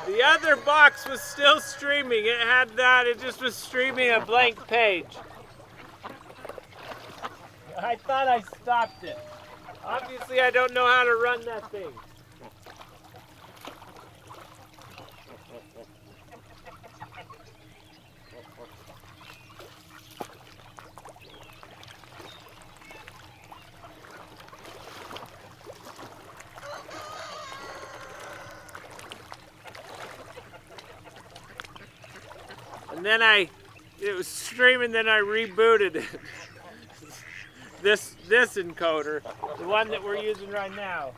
The other box was still streaming. It had that. It just was streaming a blank page. I thought I stopped it. Obviously, I don't know how to run that thing. And then it was streaming, then I rebooted it. This encoder, the one that we're using right now.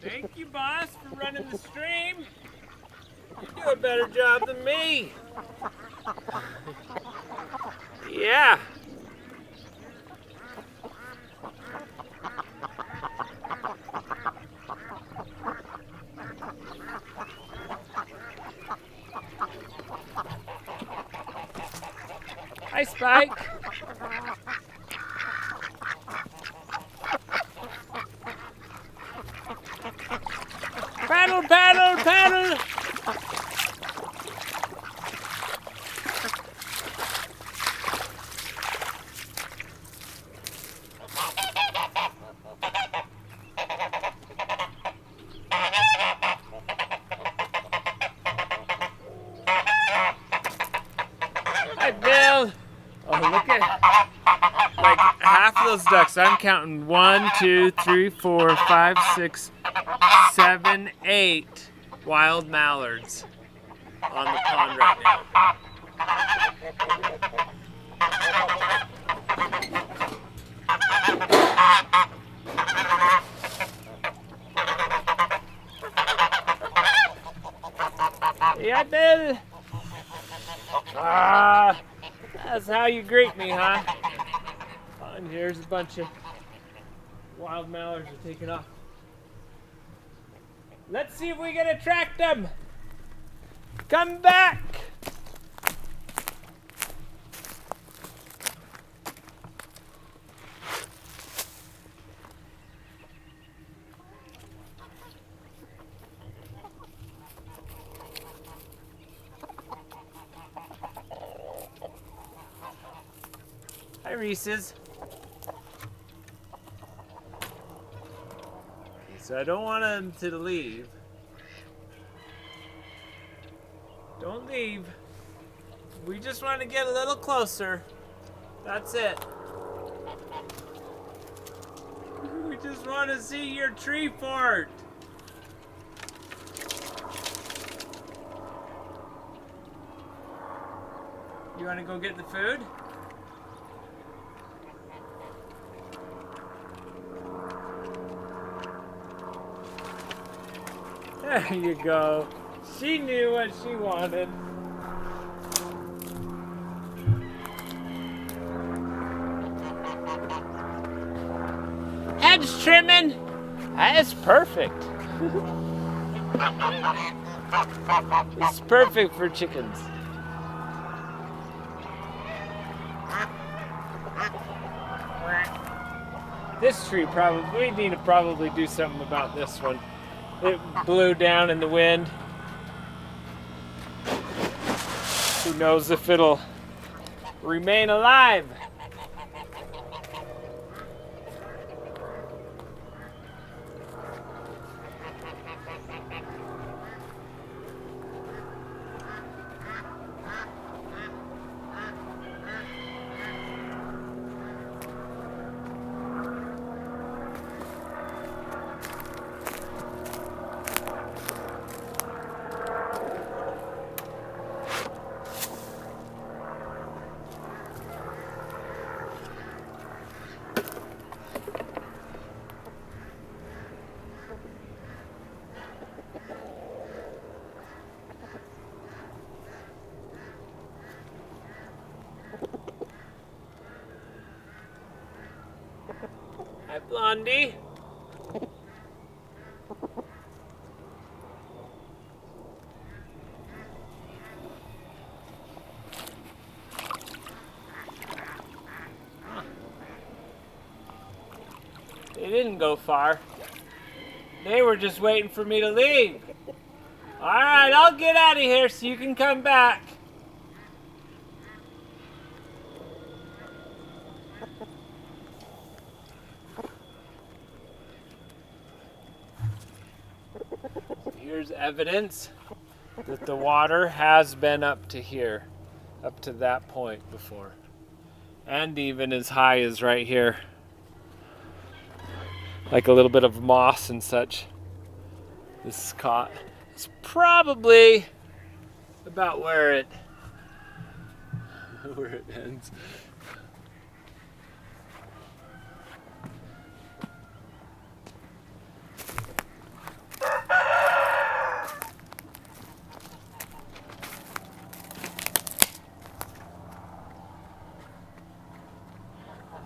Thank you, boss, for running the stream. You do a better job than me. Yeah. Hi, Spike. Paddle, paddle, paddle. Hi, Bill. Oh, look at like half of those ducks. I'm counting 1, 2, 3, 4, 5, 6, 7, 8 wild mallards on the pond right now. Yeah, Bill. Ah, that's how you greet me, huh? And here's a bunch of wild mallards are taking off. Let's see if we can attract them. Come back. Hi, Reese's. So I don't want them to leave. Don't leave. We just want to get a little closer. That's it. We just want to see your tree fort. You want to go get the food? There you go. She knew what she wanted. Hedge trimming? That's perfect. It's perfect for chickens. This tree we need to probably do something about this one. It blew down in the wind. Who knows if it'll remain alive? Hi, Blondie. They didn't go far. They were just waiting for me to leave. All right, I'll get out of here so you can come back. Here's evidence that the water has been up to here, up to that point before, and even as high as right here. Like a little bit of moss and such. This is caught. It's probably about where it ends.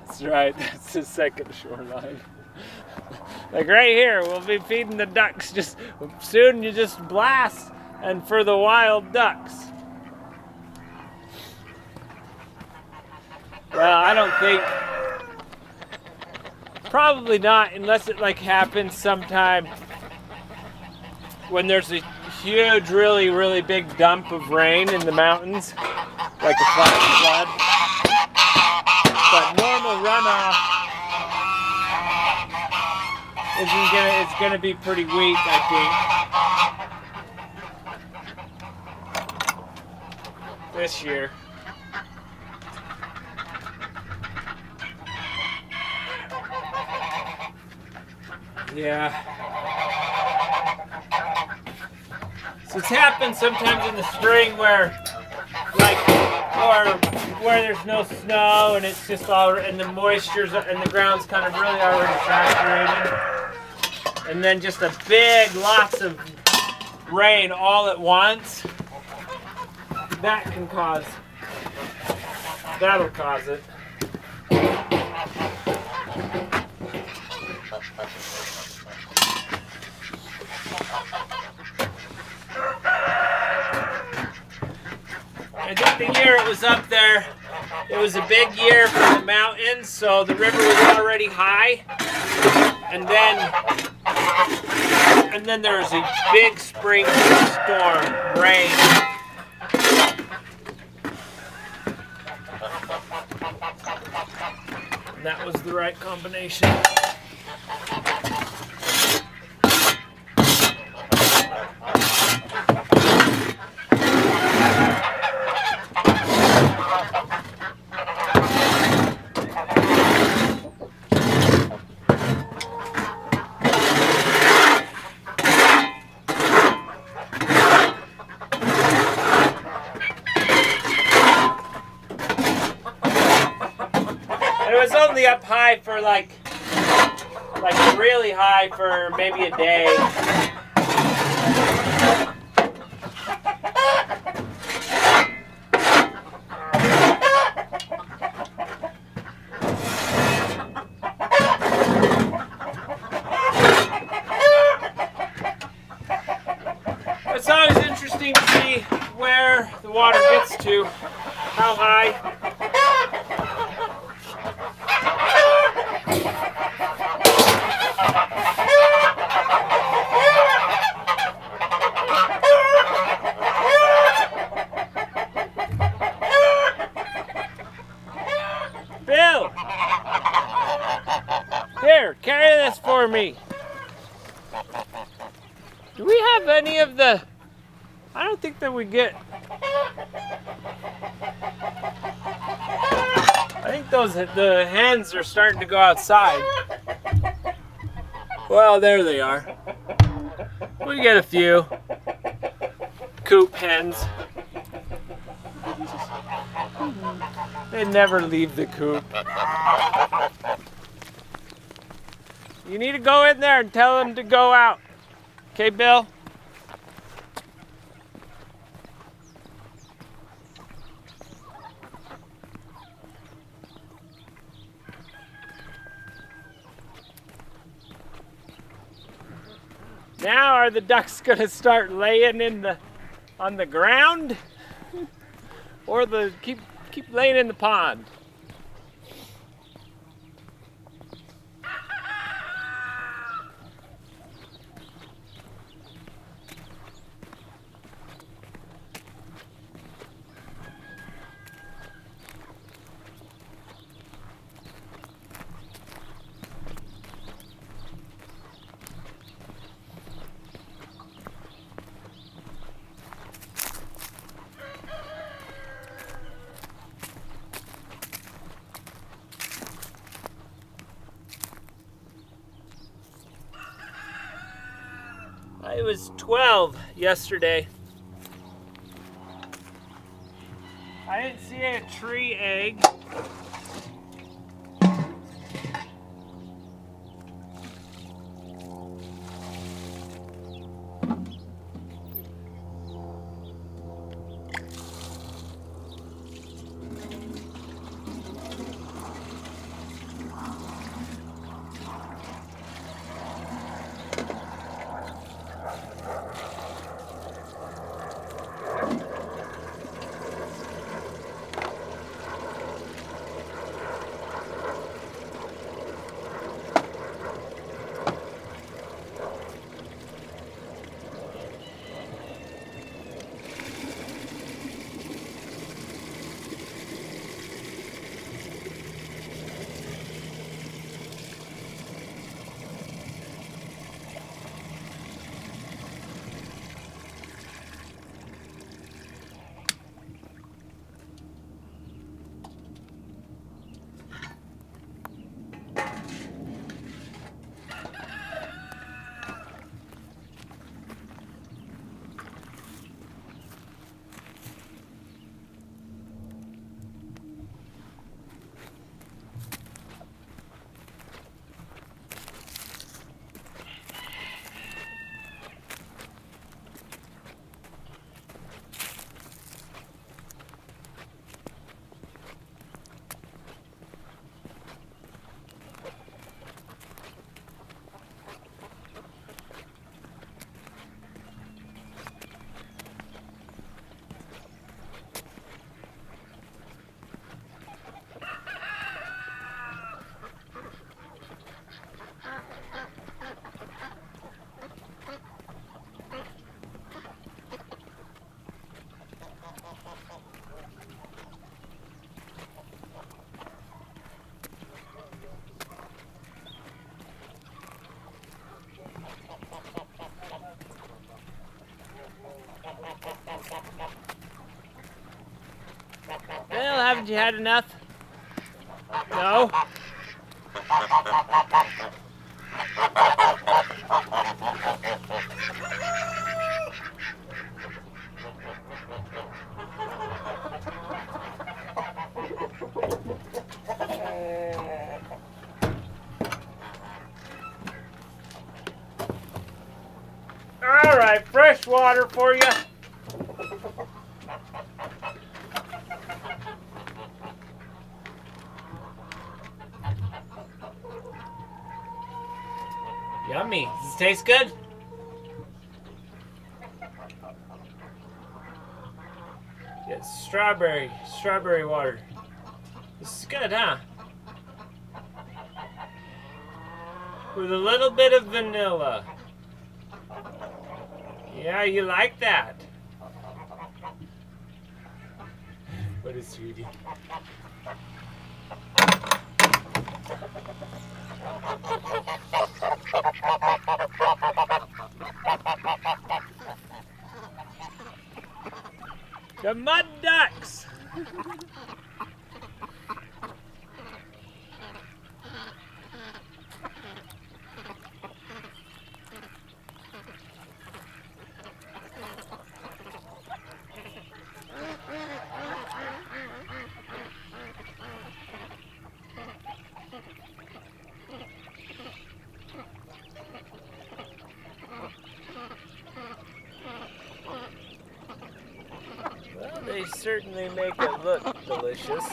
That's right, that's the second shoreline. Like right here, we'll be feeding the ducks. Just soon you just blast, and for the wild ducks. Well, I don't think, probably not, unless it like happens sometime when there's a huge, really, really big dump of rain in the mountains, like a flash flood. But normal runoff it's gonna be pretty weak, I think, this year. Yeah. So it's happened sometimes in the spring where, like, or where there's no snow and it's just all, and the moisture's, and the ground's kind of really already saturated. And then just a big, lots of rain all at once. That'll cause it. I think the year it was up there, it was a big year for the mountains, so the river was already high. And then there was a big spring storm, rain. And that was the right combination. It was only up high for like really high for maybe a day. It's always interesting to see where the water gets to, how high. Bill! Here, carry this for me. Do we have any of the... I don't think that we get... I think the hens are starting to go outside. Well, there they are. We get a few coop hens. They never leave the coop. You need to go in there and tell them to go out. Okay, Bill? Now are the ducks gonna start laying on the ground? Or keep laying in the pond? It was 12 yesterday. I didn't see a tree egg. Well, haven't you had enough? No? All right, fresh water for you. Yummy. Does it taste good? Yes, strawberry water. This is good, huh? With a little bit of vanilla. Yeah, you like that. What is sweetie? The mud ducks! Well, they certainly make it look delicious.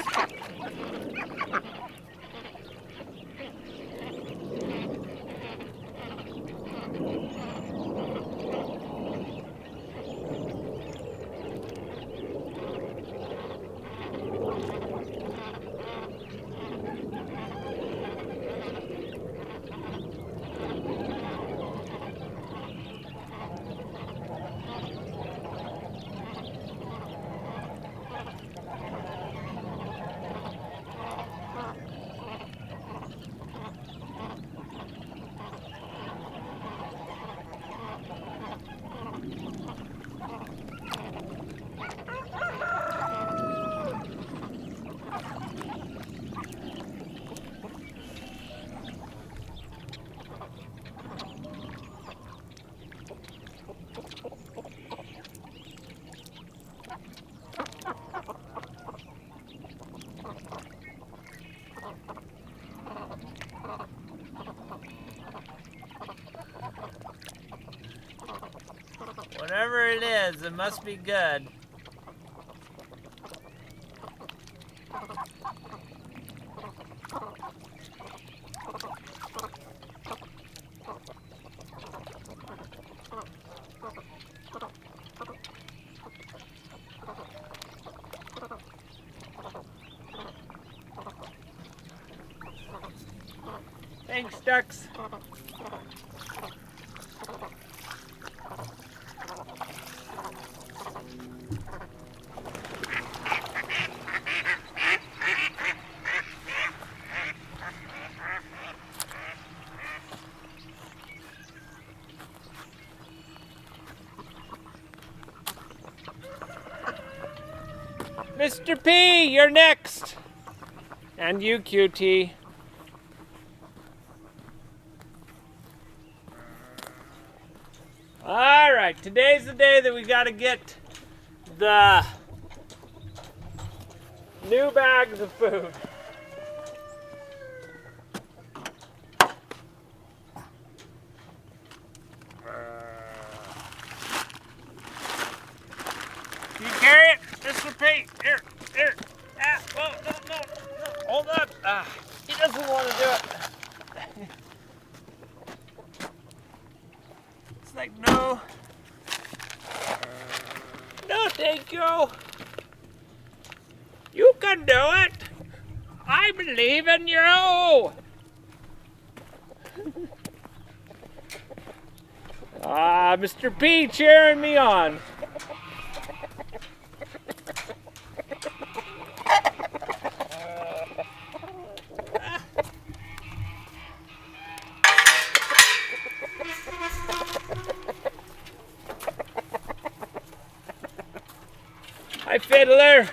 is. It must be good. Thanks, ducks. Mr. P, you're next. And you, QT. All right, today's the day that we got to get the new bags of food. Can you carry it, Mr. P? Here. Ah, whoa, no. Hold up. He doesn't want to do it. It's like, no. No, thank you. You can do it. I believe in you. Mr. P cheering me on. Hi, Fiddler.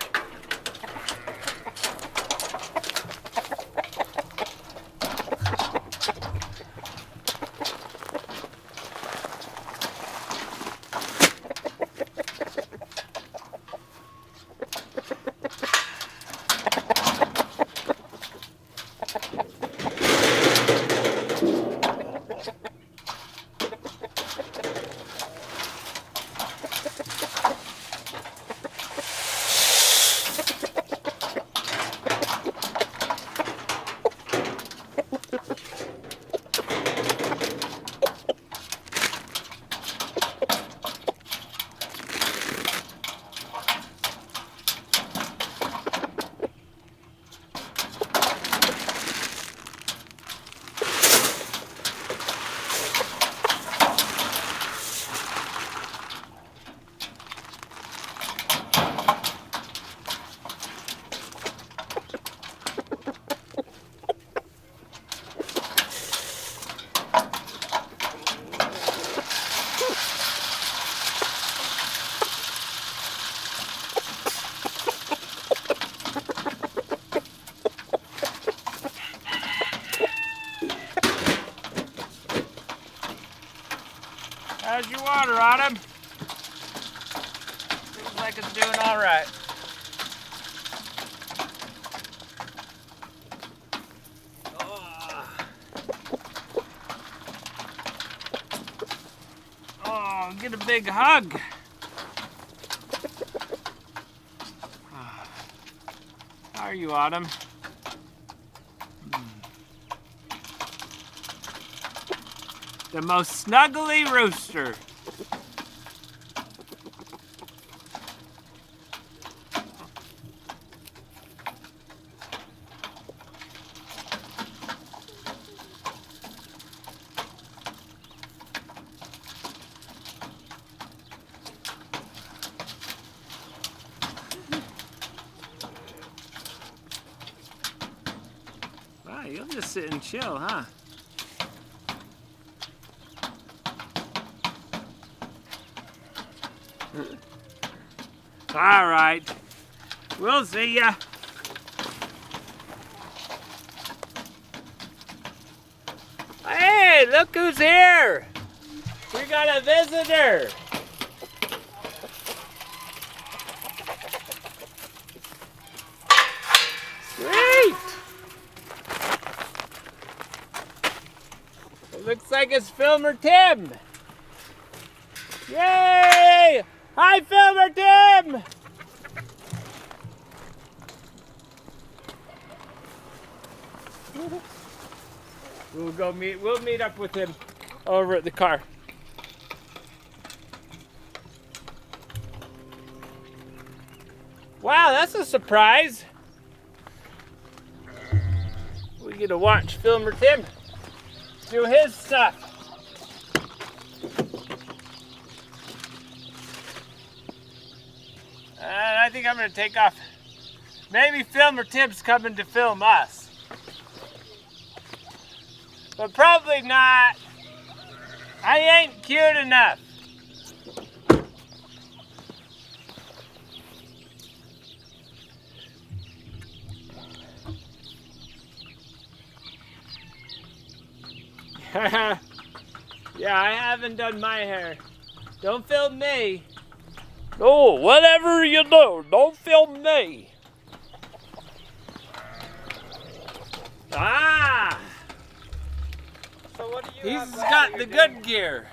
How's your water, Autumn? Seems like it's doing all right. Oh, get a big hug. How are you, Autumn? The most snuggly rooster. Wow, you'll just sit and chill, huh? All right, we'll see ya. Hey, look who's here. We got a visitor. Sweet. It looks like it's Filmer Tim. Yay! Hi, Filmer Tim! We'll meet up with him over at the car. Wow, that's a surprise. We get to watch Filmer Tim do his stuff. And I think I'm gonna take off. Maybe Filmer Tim's coming to film us. But probably not. I ain't cute enough. Yeah, I haven't done my hair. Don't film me. No, whatever you do, don't film me. Ah! So what do you He's have left got that the you're good gear.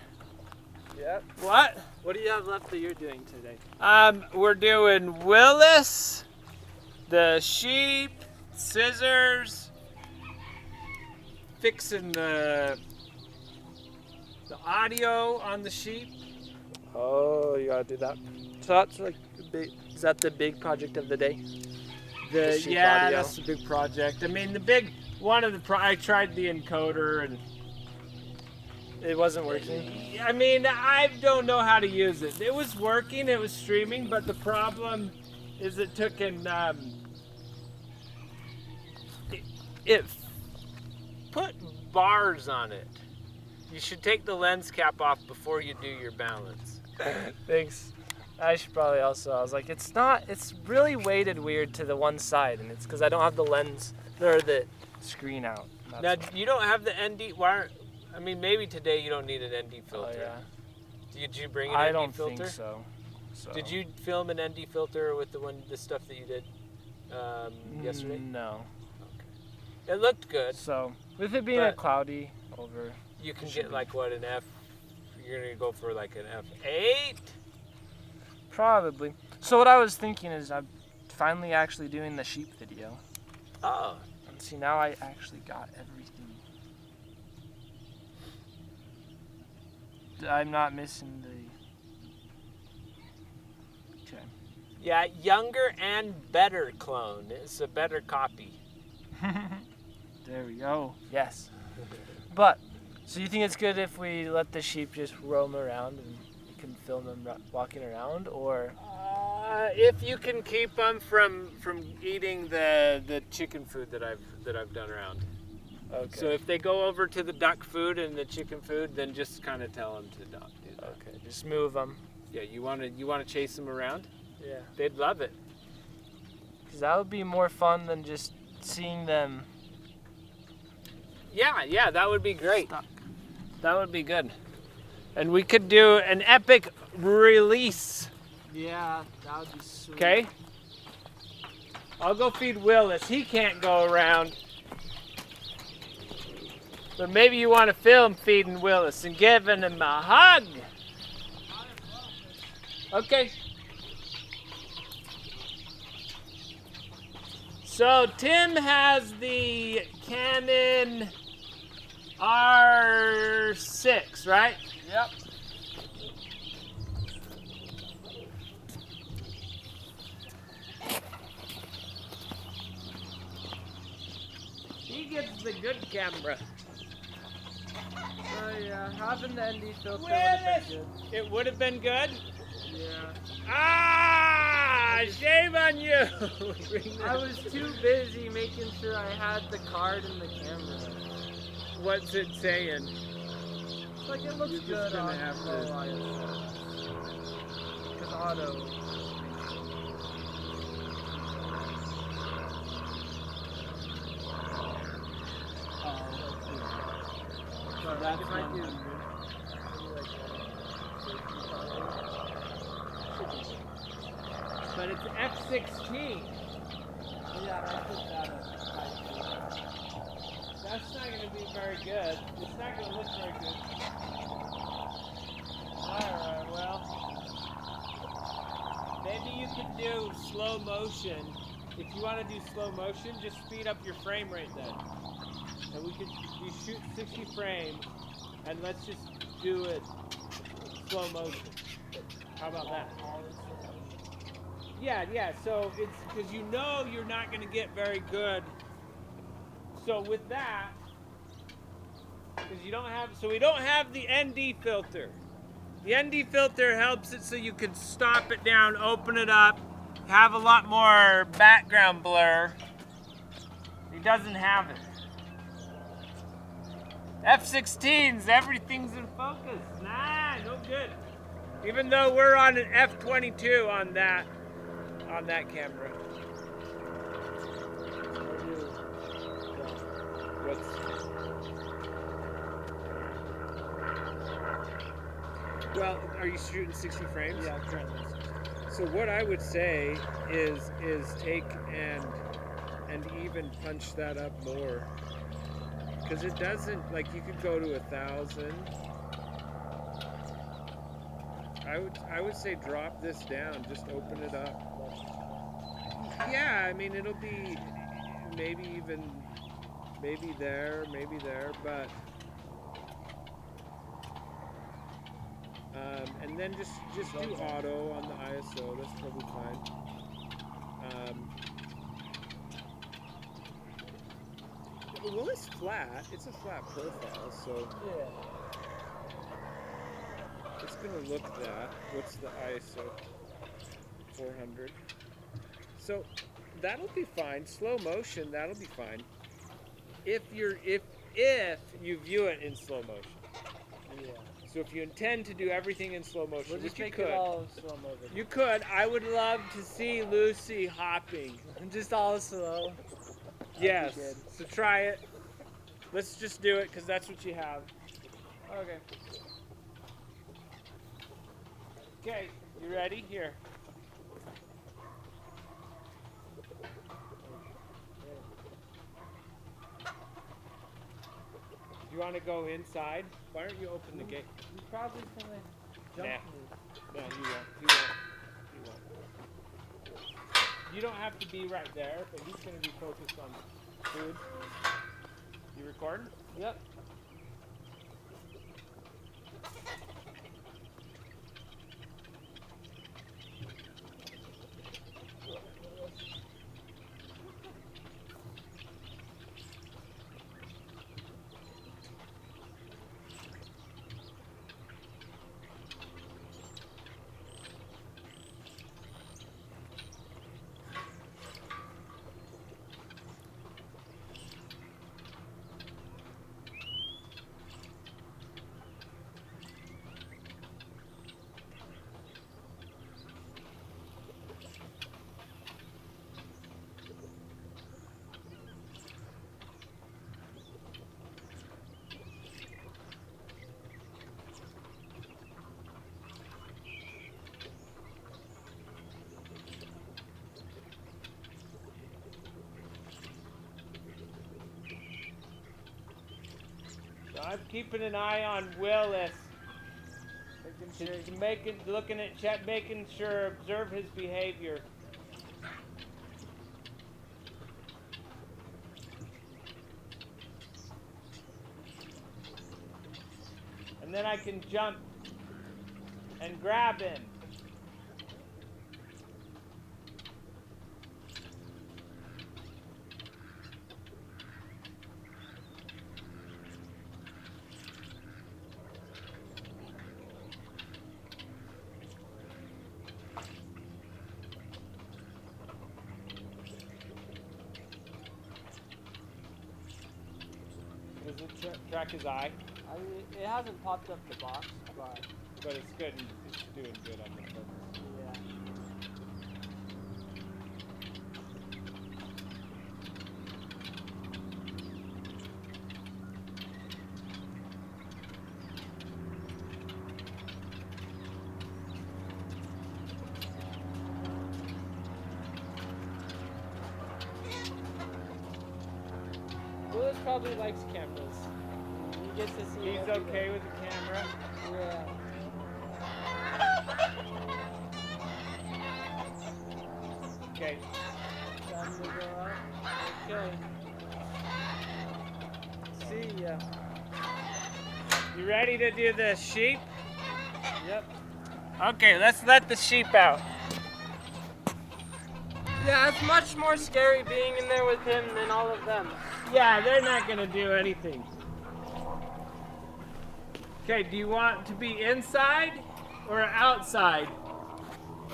Yep. What? What do you have left that you're doing today? We're doing Willis, the sheep, scissors, fixing the audio on the sheep. Oh, you gotta do that. So that's like the big. Is that the big project of the day? The sheep audio? That's the big project. I mean, the big one of the I tried the encoder and It wasn't working. I mean, I don't know how to use it. It was working, it was streaming, but the problem is it took it put bars on it. You should take the lens cap off before you do your balance. Thanks. I should probably also. I was like, it's not. It's really weighted weird to the one side, and it's because I don't have the lens or the screen out. That's Now, why. you don't have the ND. Why? I mean, maybe today you don't need an ND filter. Oh yeah. Did you bring an I ND don't filter? think so. Did you film an ND filter with the stuff that you did yesterday? No. It looked good. So with it being But- cloudy over, You can Should get be. like what, an F? You're gonna go for like an F8? probably. So what I was thinking is I'm finally actually doing the sheep video, Oh, and see now I actually got everything. I'm not missing the. Okay. yeah, younger and better clone. It's a better copy. There we go. Yes. But, so you think it's good if we let the sheep just roam around and you can film them walking around, or? If you can keep them from eating the chicken food that I've done around. Okay. So if they go over to the duck food and the chicken food, then just kind of tell them to not do that. Okay, just move them. Yeah, you want to chase them around? Yeah. They'd love it. Because that would be more fun than just seeing them Yeah, that would be great. stuck. That would be good. And we could do an epic release. Yeah, that would be sweet. Okay? I'll go feed Willis. He can't go around. But maybe you want to film feeding Willis and giving him a hug. Okay. So Tim has the Canon R6, right? Yep. He gets the good camera. Oh yeah, having the ND filter Willis! would have been It would have been good. good. Yeah. Ah, shame on you. I was too busy making sure I had the card and the camera. What's it saying? It's like it looks You're just good gonna on have to- low ISO. Because auto. So that's It might be- 100. But it's F16. Yeah, I put that up. That's not going to be very good. It's not going to look very good. Alright, well. maybe you could do slow motion. If you want to do slow motion, just speed up your frame rate then. And you shoot 60 frames, and let's just do it slow motion. How about that? Yeah. So it's because you know you're not going to get very good. So with that, because we don't have the ND filter. The ND filter helps it so you can stop it down, open it up, have a lot more background blur. He doesn't have it. F-16s, everything's in focus. Nah, no good. Even though we're on an F-22 on that camera. Well, are you shooting 60 frames? Yeah, currently. So what I would say is take and even punch that up more, because it doesn't, like, you could go to 1,000. I would say drop this down, just open it up. Yeah, I mean it'll be maybe there, but and then just do auto on the ISO. That's probably fine. Well, it's flat. It's a flat profile, so Yeah. it's gonna look that. What's the ISO? 400. So that'll be fine. Slow motion, that'll be fine. If you view it in slow motion. Yeah. So if you intend to do everything in slow motion, We'll just which you make could, it all slow motion. you could. I would love to see Lucy hopping. Just all slow. Yes. That'd be good. So try it. Let's just do it because that's what you have. Okay. Okay. You ready? Here. You want to go inside? Why don't you open the gate? He's probably gonna jump me. No, you won't. You don't have to be right there, but he's going to be focused on food. You recording? Yep. I'm keeping an eye on Willis. Looking at Chet, making sure, observe his behavior. And then I can jump and grab him. Does it track his eye? It hasn't popped up the box, but it's good. It's doing good on the focus. yeah. Willis probably likes cameras. He gets to see. He's everything. okay with the camera. Yeah. Okay. Time to go up. Okay. See ya. You ready to do the sheep? Yep. Okay, let's let the sheep out. Yeah, it's much more scary being in there with him than all of them. Yeah, they're not gonna do anything. Okay, do you want to be inside or outside?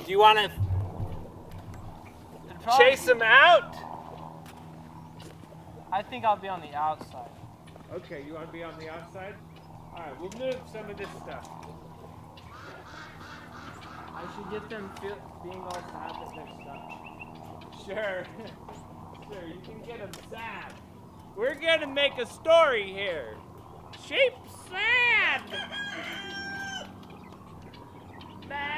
Do you want to chase them out? I think I'll be on the outside. Okay, you want to be on the outside? All right, we'll move some of this stuff. I should get them being all sad that they're stuck. Sure. Sure, you can get them sad. We're going to make a story here. Sheep sad. Bah!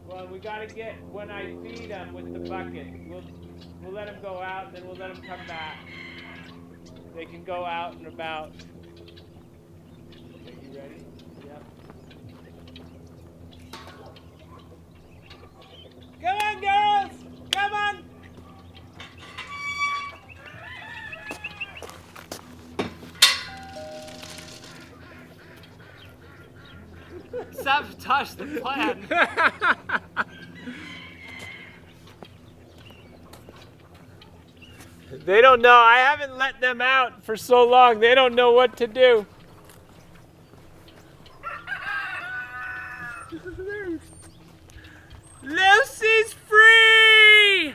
Well, we gotta get when I feed them with the bucket. We'll let them go out, and then we'll let them come back. They can go out and about. Okay, you ready? Yep. Come on, girls! Come on! Sabotage the plan. They don't know. I haven't let them out for so long. They don't know what to do. Lucy's free!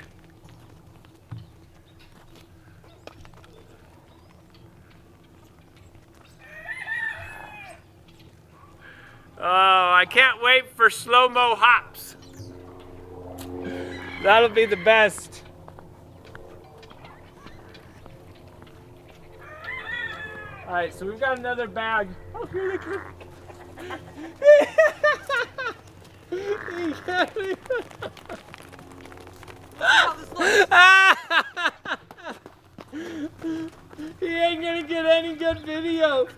Oh, I can't wait for slow-mo hops. That'll be the best. All right, so we've got another bag. Oh, here they come. He ain't gonna get any good video.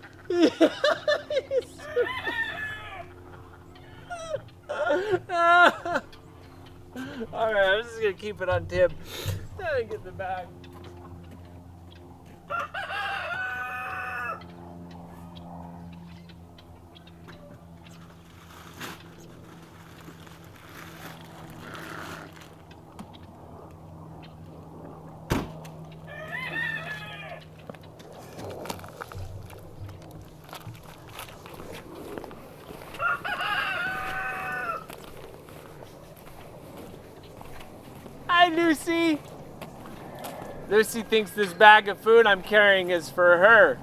All right, I'm just gonna keep it on Tim. I get the bag. Hi, Lucy. Lucy thinks this bag of food I'm carrying is for her.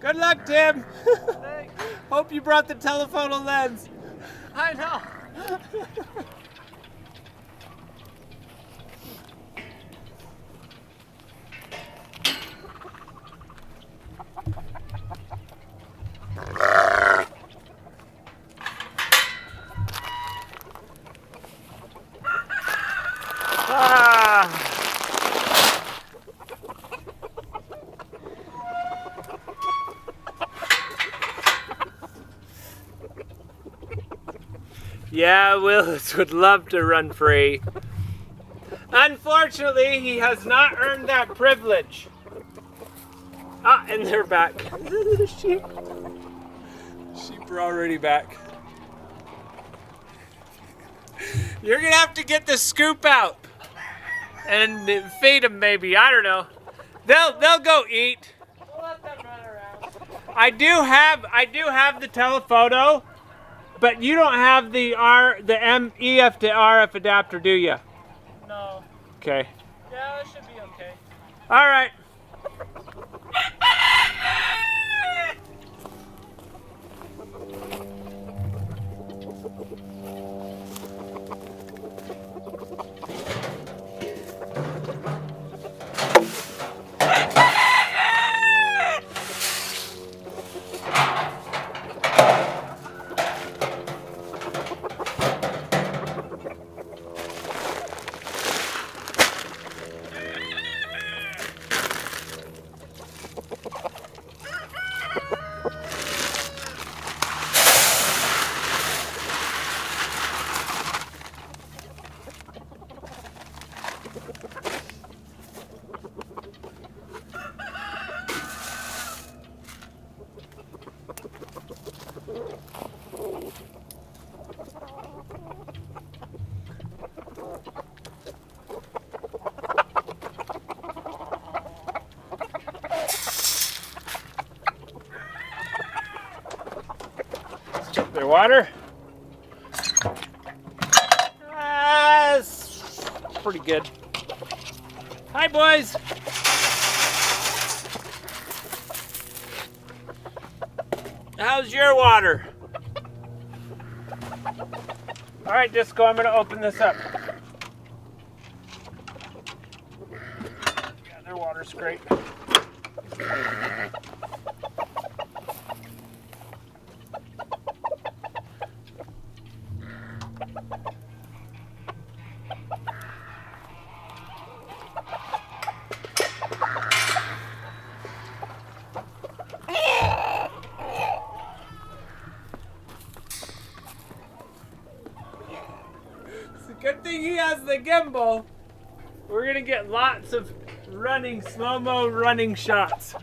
Good luck, Tim. Thanks. Hope you brought the telephoto lens. I know. Yeah, Willis would love to run free. Unfortunately, he has not earned that privilege. Ah, and they're back. Sheep are already back. You're gonna have to get the scoop out and feed them, maybe. I don't know. They'll go eat. We'll let them run around. I do have the telephoto, but you don't have the EF to RF adapter, do you? No. Okay. Yeah, it should be okay. All right. Check their water. That's pretty good. Hi, boys. How's your water? All right, Disco, I'm gonna open this up. Yeah, their water's great. It's a good thing he has the gimbal. We're gonna get lots of running, slow-mo running shots.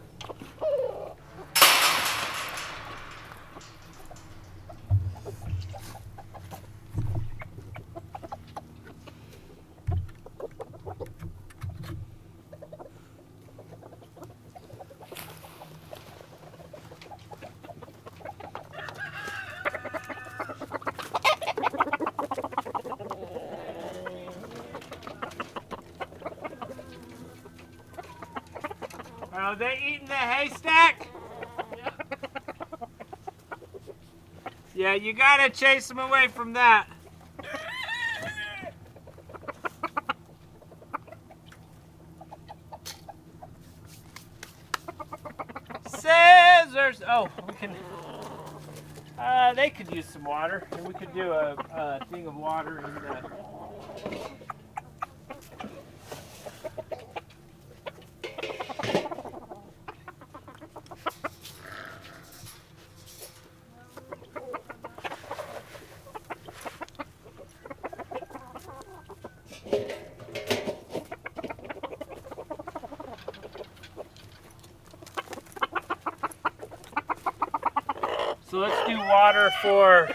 Are they eating the haystack? Yeah, you gotta chase them away from that. Scissors! Oh, we can. They could use some water, and we could do a thing of water in the. So let's do water for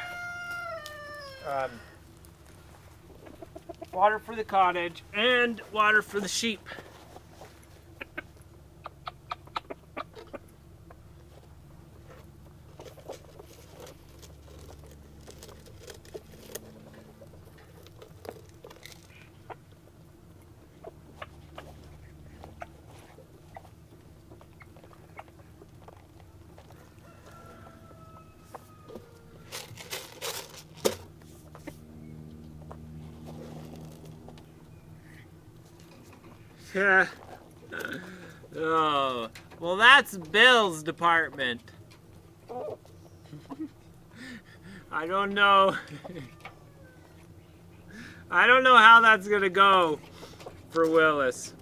the cottage and water for the sheep. Yeah. Oh, well, that's Bill's department. I don't know. I don't know how that's gonna go for Willis.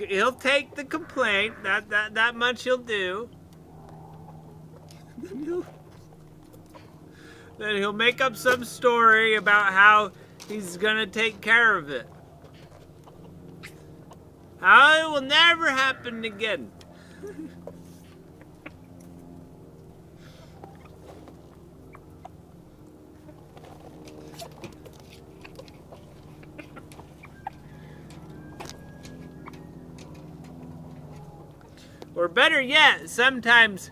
He'll take the complaint. That much he'll do. Then he'll make up some story about how he's gonna take care of it. How it will never happen again. Or better yet, sometimes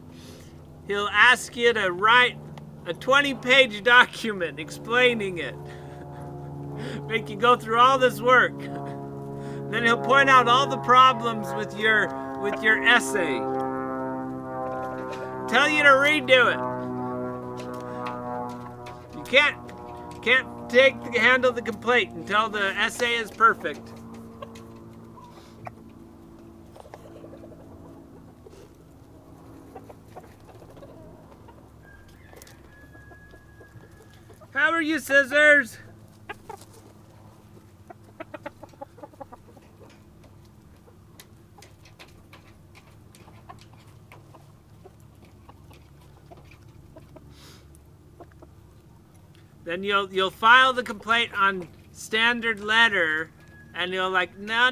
he'll ask you to write a 20-page document explaining it. Make you go through all this work. Then he'll point out all the problems with your essay. Tell you to redo it. You can't handle the complaint until the essay is perfect. How are you, Scissors? Then you'll file the complaint on standard letter, and you'll like, no,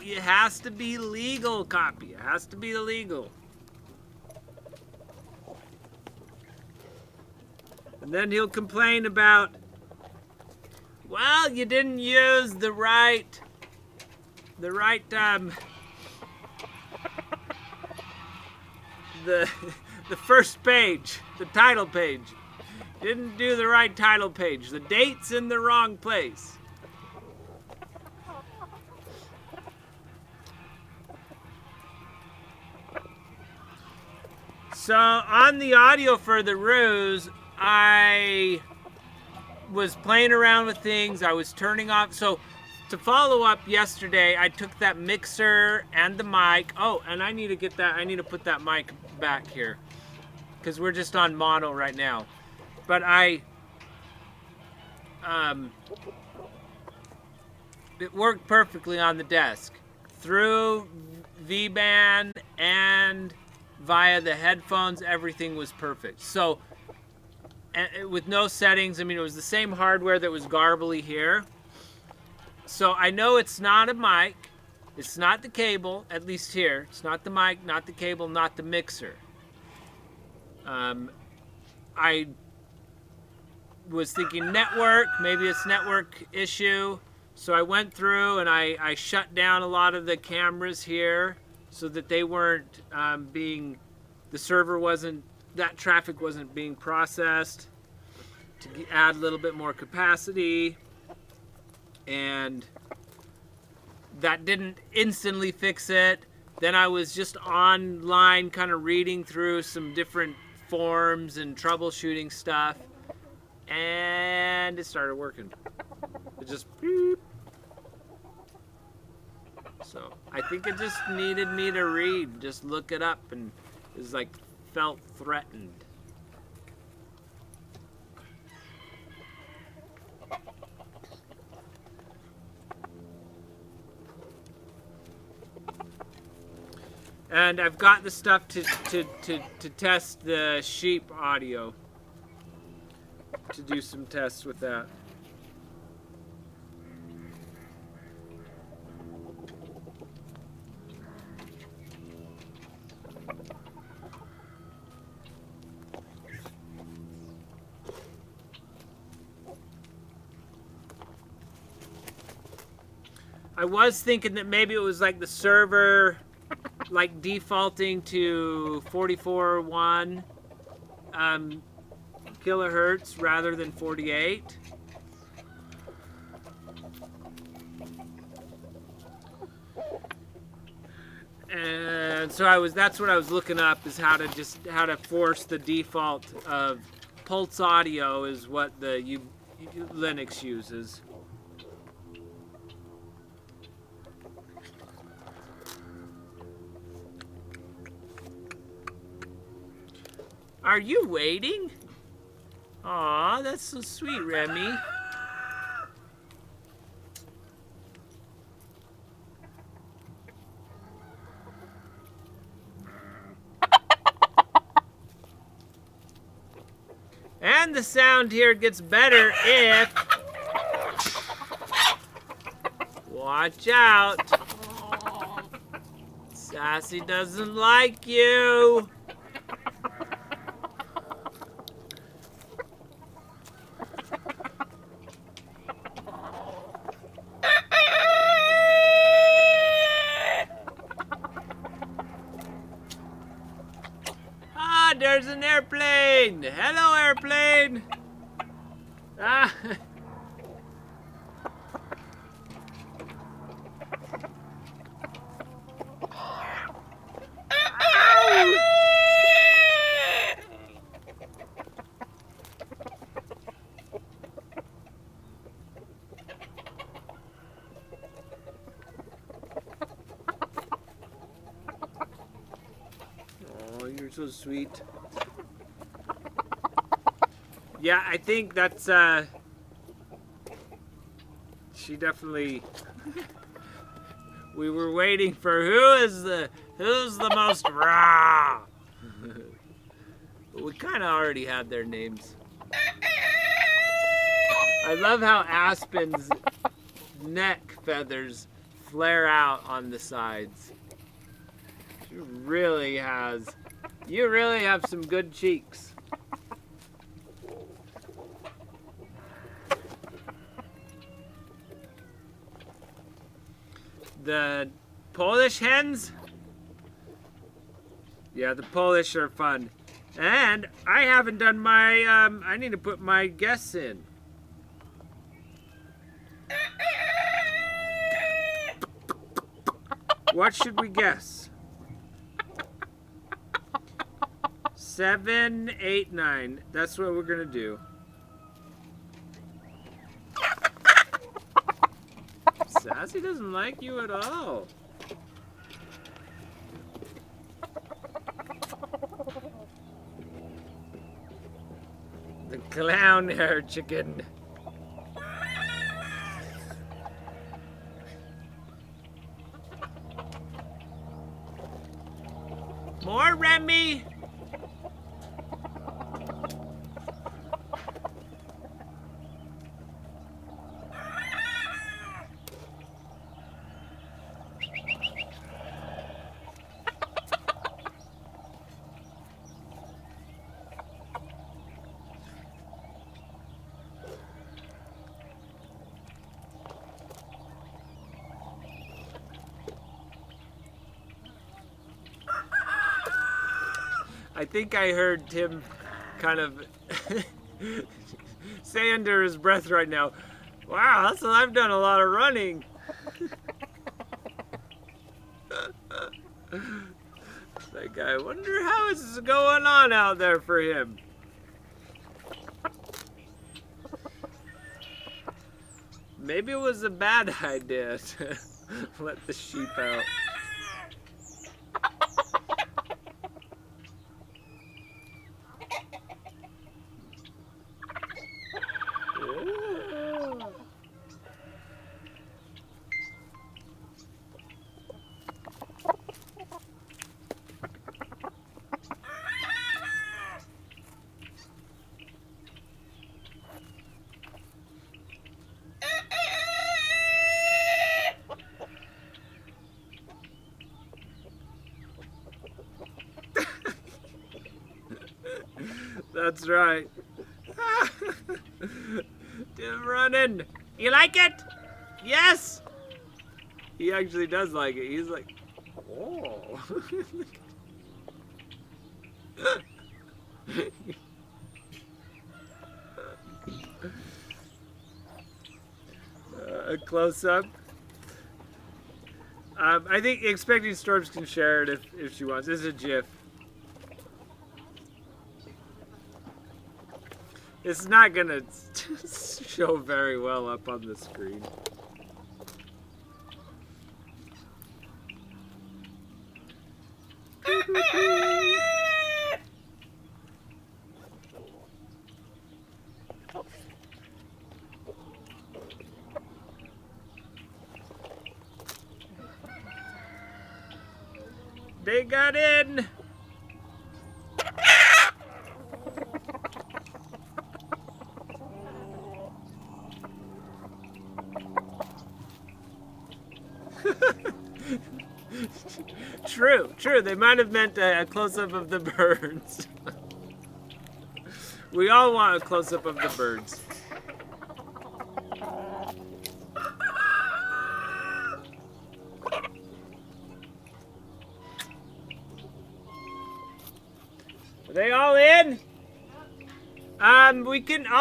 it has to be legal copy. It has to be legal. And then he'll complain about, well, you didn't use the right the first page, the title page. Didn't do the right title page. The date's in the wrong place. So on the audio for the ruse, I was playing around with things. I was turning off. So to follow up yesterday, I took that mixer and the mic. Oh, and I need to get that. I need to put that mic back here because we're just on mono right now. But it worked perfectly on the desk. Through V-band and via the headphones, everything was perfect. So, with no settings, I mean, it was the same hardware that was garbly here. So I know it's not a mic. It's not the cable, at least here. It's not the mic, not the cable, not the mixer. I was thinking network, maybe it's network issue. So I went through and I shut down a lot of the cameras here so that they weren't the server wasn't, that traffic wasn't being processed, to add a little bit more capacity. And that didn't instantly fix it. Then I was just online kind of reading through some different forms and troubleshooting stuff. And it started working. It just beep. So I think it just needed me to read, just look it up, and it was like felt threatened. And I've got the stuff to test the sheep audio. To do some tests with that. I was thinking that maybe it was like the server like defaulting to 44.1 kilohertz rather than 48. And so that's what I was looking up, is how to force the default of Pulse Audio is what the Linux uses. Are you waiting? Aw, that's so sweet, Remy. And the sound here gets better if... Watch out. Sassy doesn't like you. there's an airplane. Hello, airplane. Ah. Oh, you're so sweet. Yeah, I think that's she definitely we were waiting for who's the most raw. But we kind of already had their names. I love how Aspen's neck feathers flare out on the sides. You really have some good cheeks. The Polish hens? Yeah, the Polish are fun. And I haven't done my, I need to put my guests in. What should we guess? 7, 8, 9. That's what we're gonna do. Sassy doesn't like you at all. The clown hair chicken. More Remy. I think I heard Tim kind of say under his breath right now, wow, I've done a lot of running. Like, I wonder how is going on out there for him. Maybe it was a bad idea to let the sheep out. That's right. Tim running. You like it? Yes. He actually does like it. He's like, oh. A close up. I think Expecting Storms can share it if she wants. This is a GIF. It's not gonna show very well up on the screen. They got in! True. They might have meant a close-up of the birds. We all want a close-up of the birds. Are they all in? I'll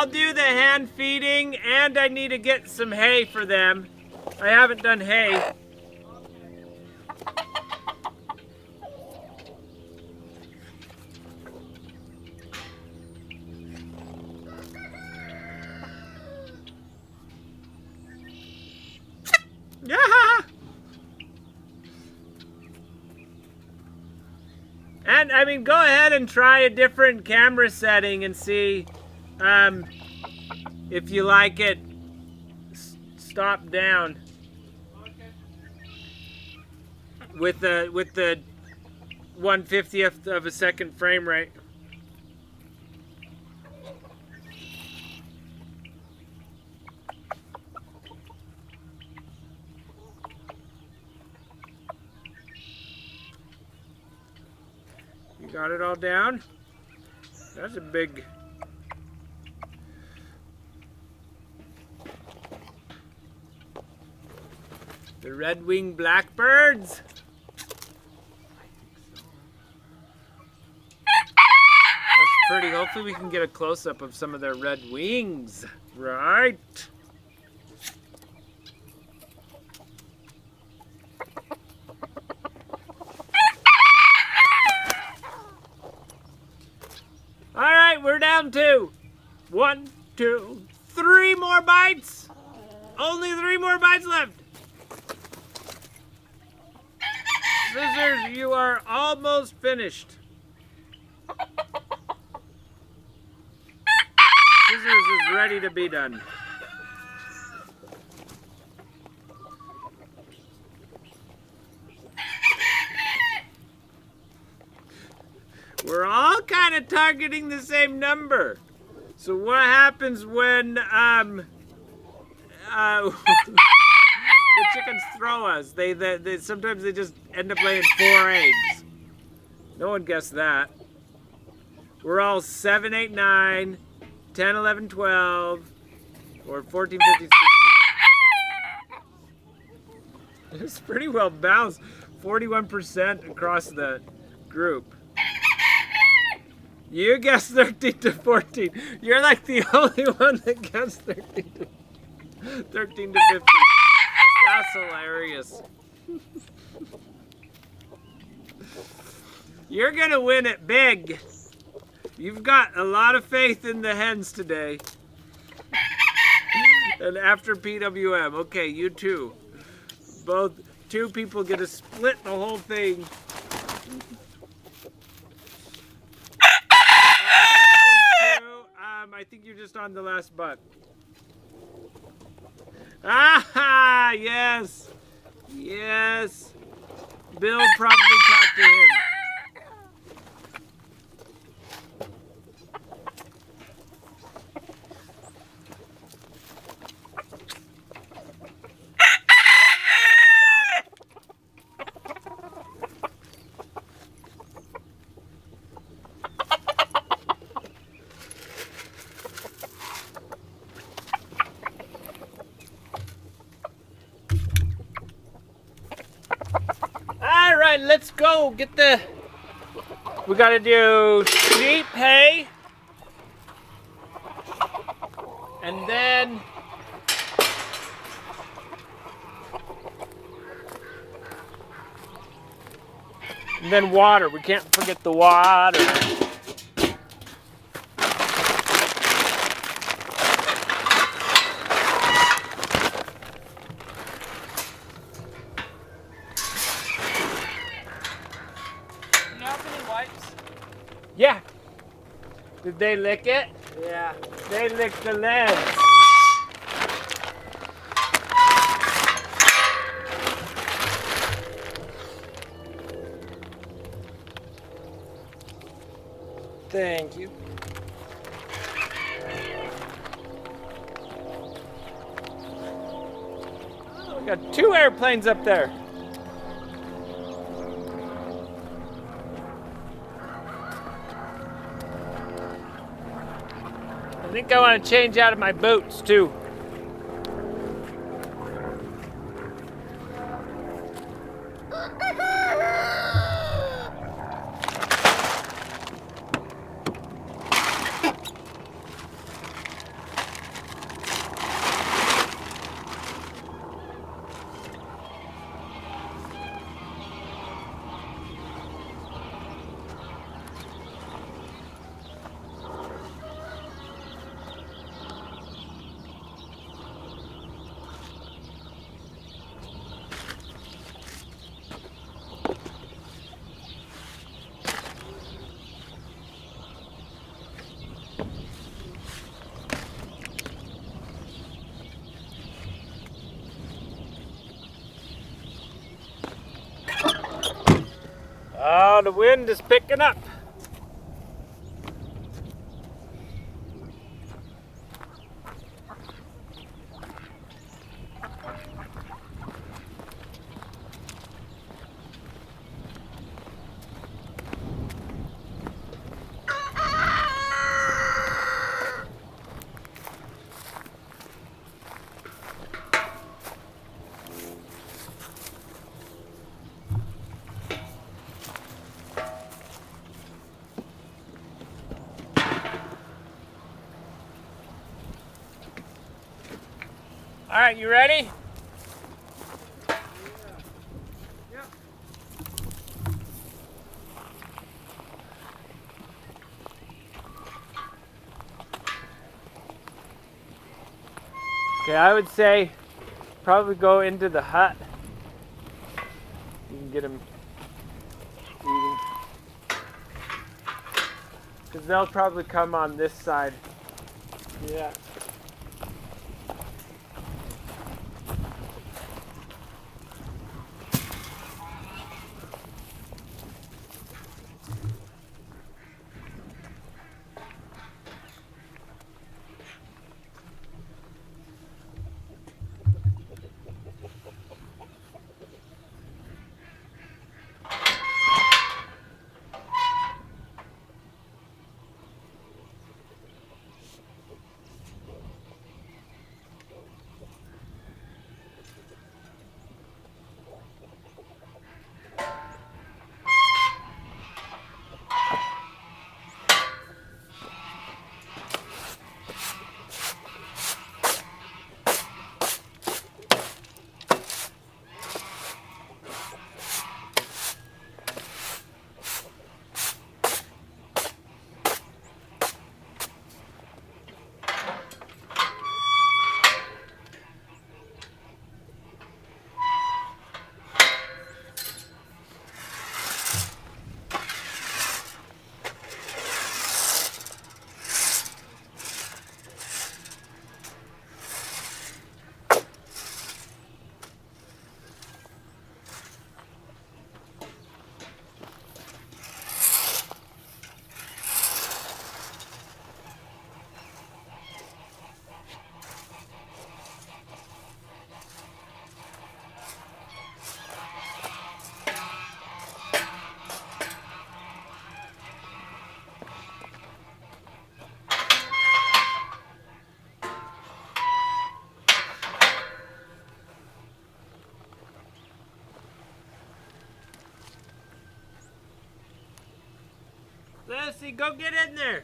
do the hand feeding, and I need to get some hay for them. I haven't done hay. Yeah. And I mean, go ahead and try a different camera setting and see if you like it. Stop down with the 1/50th of a second frame rate. You got it all down? That's a big... The red-winged blackbirds? That's pretty. Hopefully we can get a close-up of some of their red wings. Right? Alright, we're down to 1, 2, 3 more bites. Only 3 more bites left. Scissors, you are almost finished. Scissors is ready to be done. We're all kind of targeting the same number. So what happens when the chickens throw us? They sometimes they just end up laying 4 eggs. No one guessed that. We're all 7, 8, 9, 10, 11, 12, or 14, 15, 16. It's pretty well balanced. 41% across the group. You guessed 13 to 14. You're like the only one that guessed 13 to 15. That's hilarious. You're gonna win it big. You've got a lot of faith in the hens today. And after PWM, okay, you two. Both 2 people get to split the whole thing. I think you're just on the last butt. Ah, yes. Yes. Bill probably talked to him. Alright, let's go get the... We gotta do sheep hay. And then... water. We can't forget the water. Yeah. Did they lick it? Yeah. They licked the lens. Thank you. Oh, we got 2 airplanes up there. I think I want to change out of my boots too. Oh, the wind is picking up. All right, you ready? Okay, I would say probably go into the hut. You can get them eating. Because they'll probably come on this side. Yeah. Lucy, go get in there.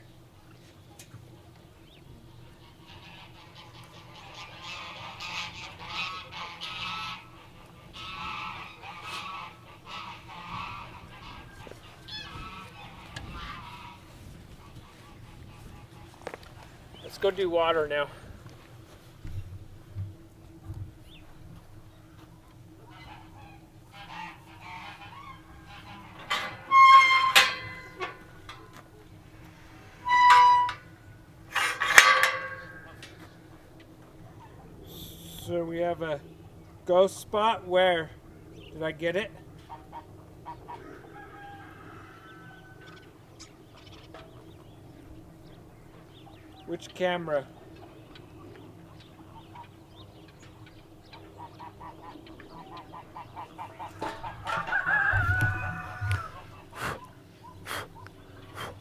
Let's go do water now. So we have a ghost spot. Where? Did I get it? Which camera?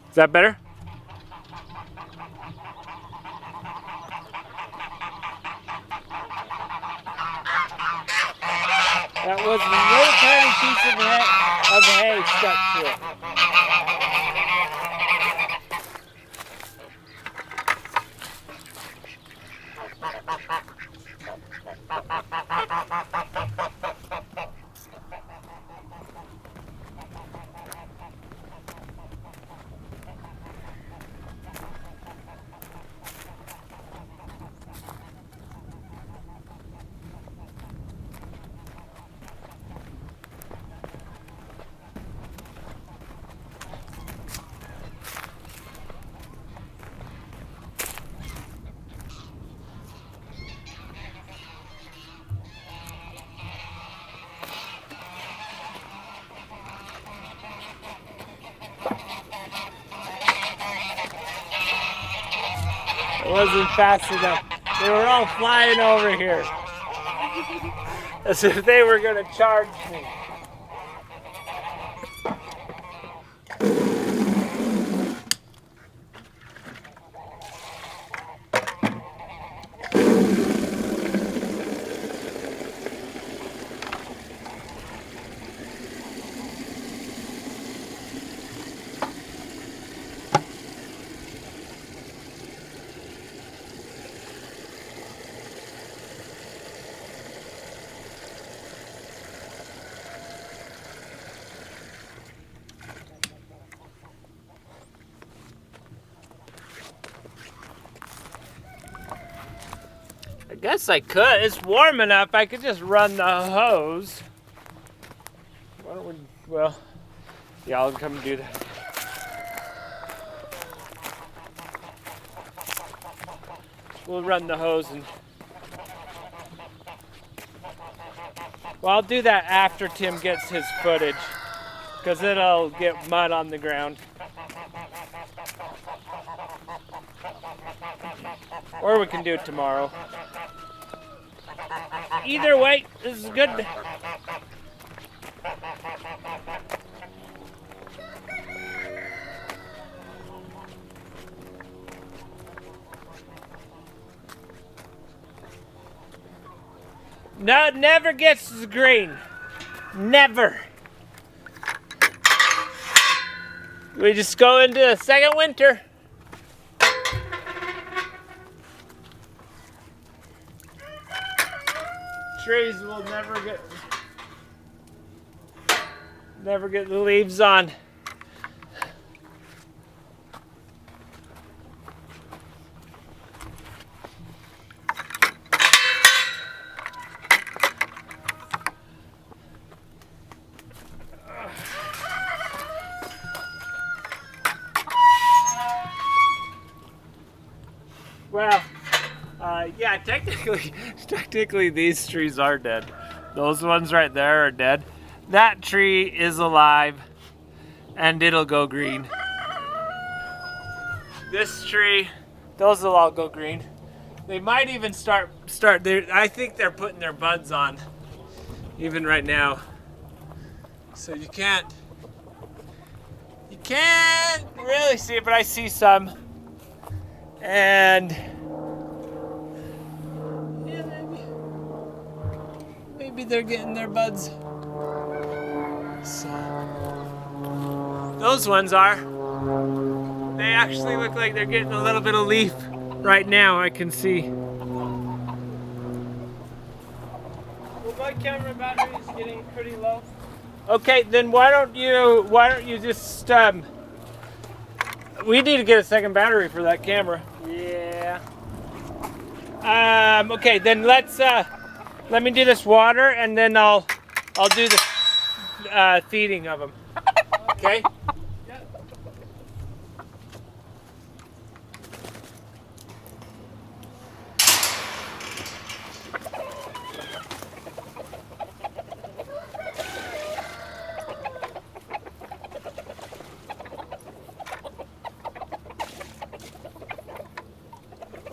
Is that better? That was a little tiny piece of hay stuck to it. wasn't fast enough. They were all flying over here. As if they were gonna charge me. I guess I could. It's warm enough. I could just run the hose. Why don't we? Well, yeah, I'll come do that. We'll run the hose and. Well, I'll do that after Tim gets his footage, because it'll get mud on the ground. Or we can do it tomorrow. Either way, this is good. No, it never gets green. Never. We just go into the second winter. Trees will never get the leaves on. Well, yeah, technically these trees are dead. Those ones right there are dead. That tree is alive, and it'll go green. This tree, those will all go green. They might even start. I think they're putting their buds on, even right now. So you can't really see it, but I see some. And yeah, maybe they're getting their buds. So those ones are. They actually look like they're getting a little bit of leaf right now. I can see. Well, my camera battery is getting pretty low. Okay, then why don't you just we need to get a second battery for that camera. Yeah. Okay, then let me do this water, and then I'll do the feeding of them. Okay.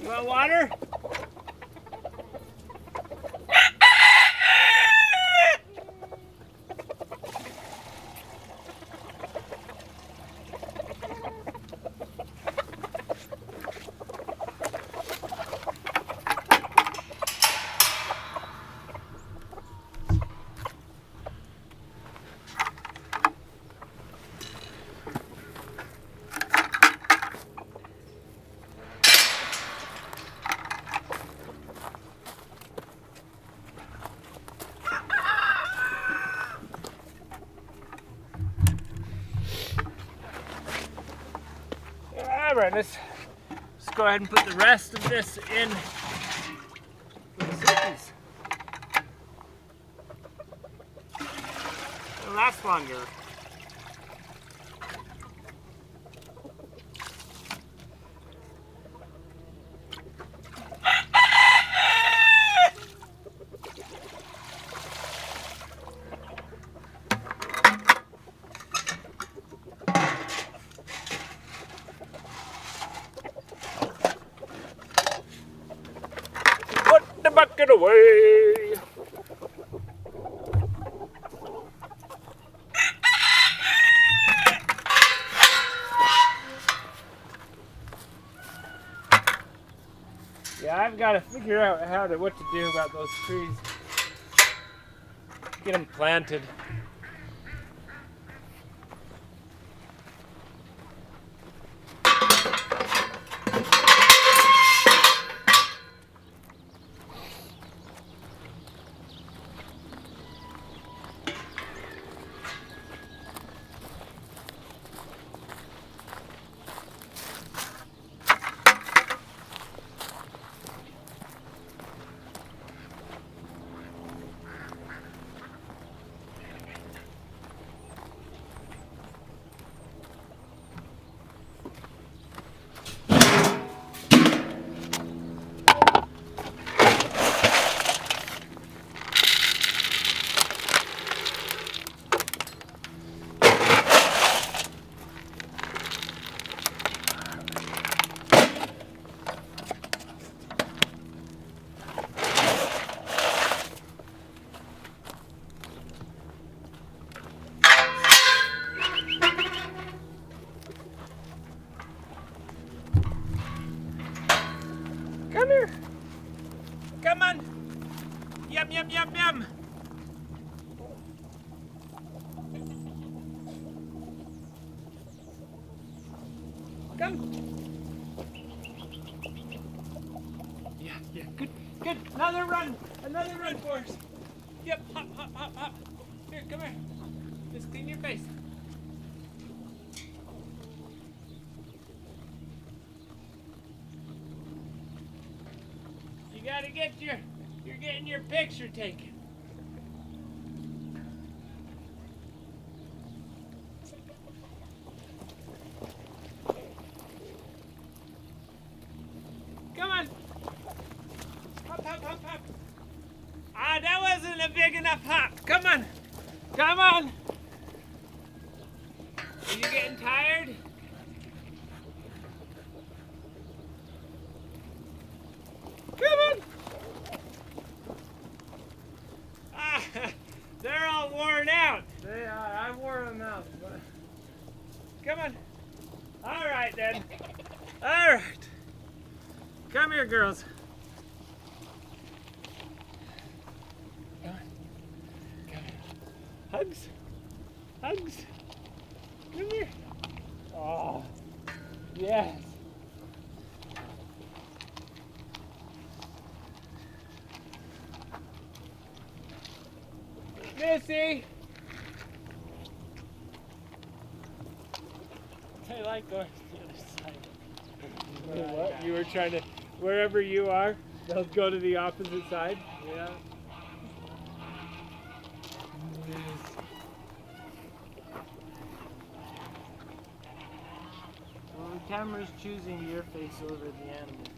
You want water? Alright, let's go ahead and put the rest of this in the cookies. It'll last longer. it away. Yeah, I've got to figure out what to do about those trees. Get them planted. Come here. Come on. Yum, yum, yum, yum. Come. Yeah, yeah, good, good. Another run for us. Yep, hop, hop, hop, hop. Here, come here. Just clean your face. You gotta you're getting your picture taken. Come on. Hop, hop, hop, hop. Ah, that wasn't a big enough hop. Come on. Come on. Are you getting tired? Come on. Ah, they're all worn out. They are. I wore them out. But... Come on. All right then. All right. Come here, girls. Come on. Come here. Hugs. Hugs. Come here. Oh, yes. Missy. I like going to the other side. What? You were trying to, wherever you are, they'll go to the opposite side? Yeah. Well, the camera's choosing your face over the animal face.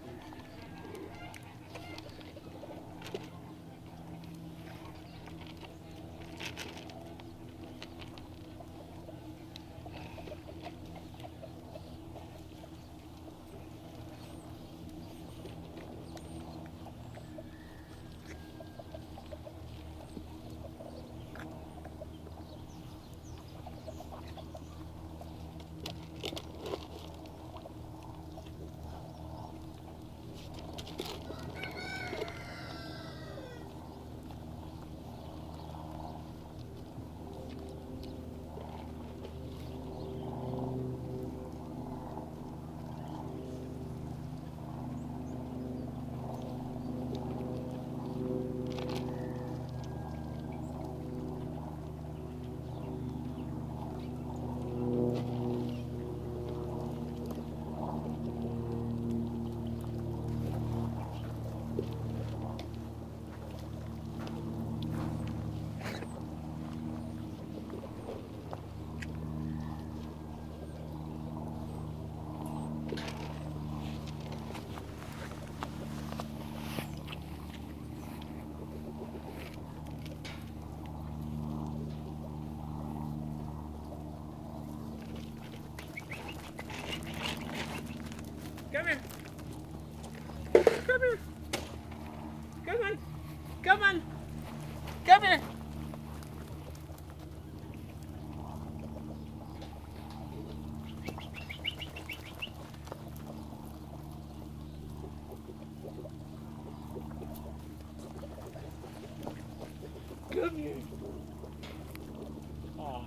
Aw,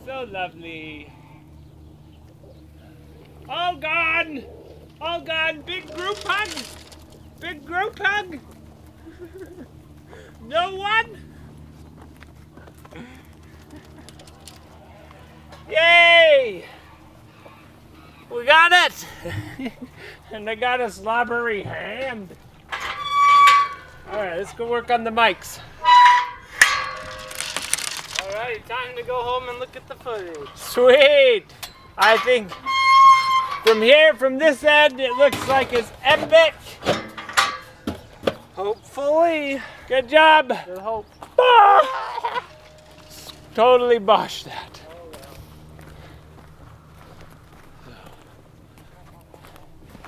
so lovely. All gone! All gone! Big group hug! Big group hug! No one? Yay! We got it! And I got a slobbery hand. Alright, let's go work on the mics. Alright, time to go home and look at the footage. Sweet! I think from here, from this end, it looks like it's epic. Hopefully. Good job. Good hope. Ah! Totally boshed that.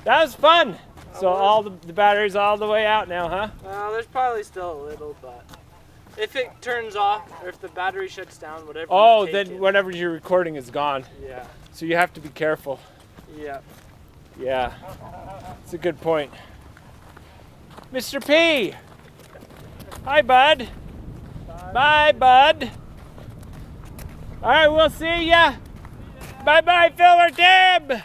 That was fun. So all the batteries all the way out now, huh? Well, there's probably still a little, but if it turns off or if the battery shuts down, whatever. Oh, you've then taken- whatever you're recording is gone. Yeah. So you have to be careful. Yeah. Yeah, it's a good point. Mr. P! Hi, bud. Bye, bud. All right, we'll see ya. Bye-bye, Phil or Deb.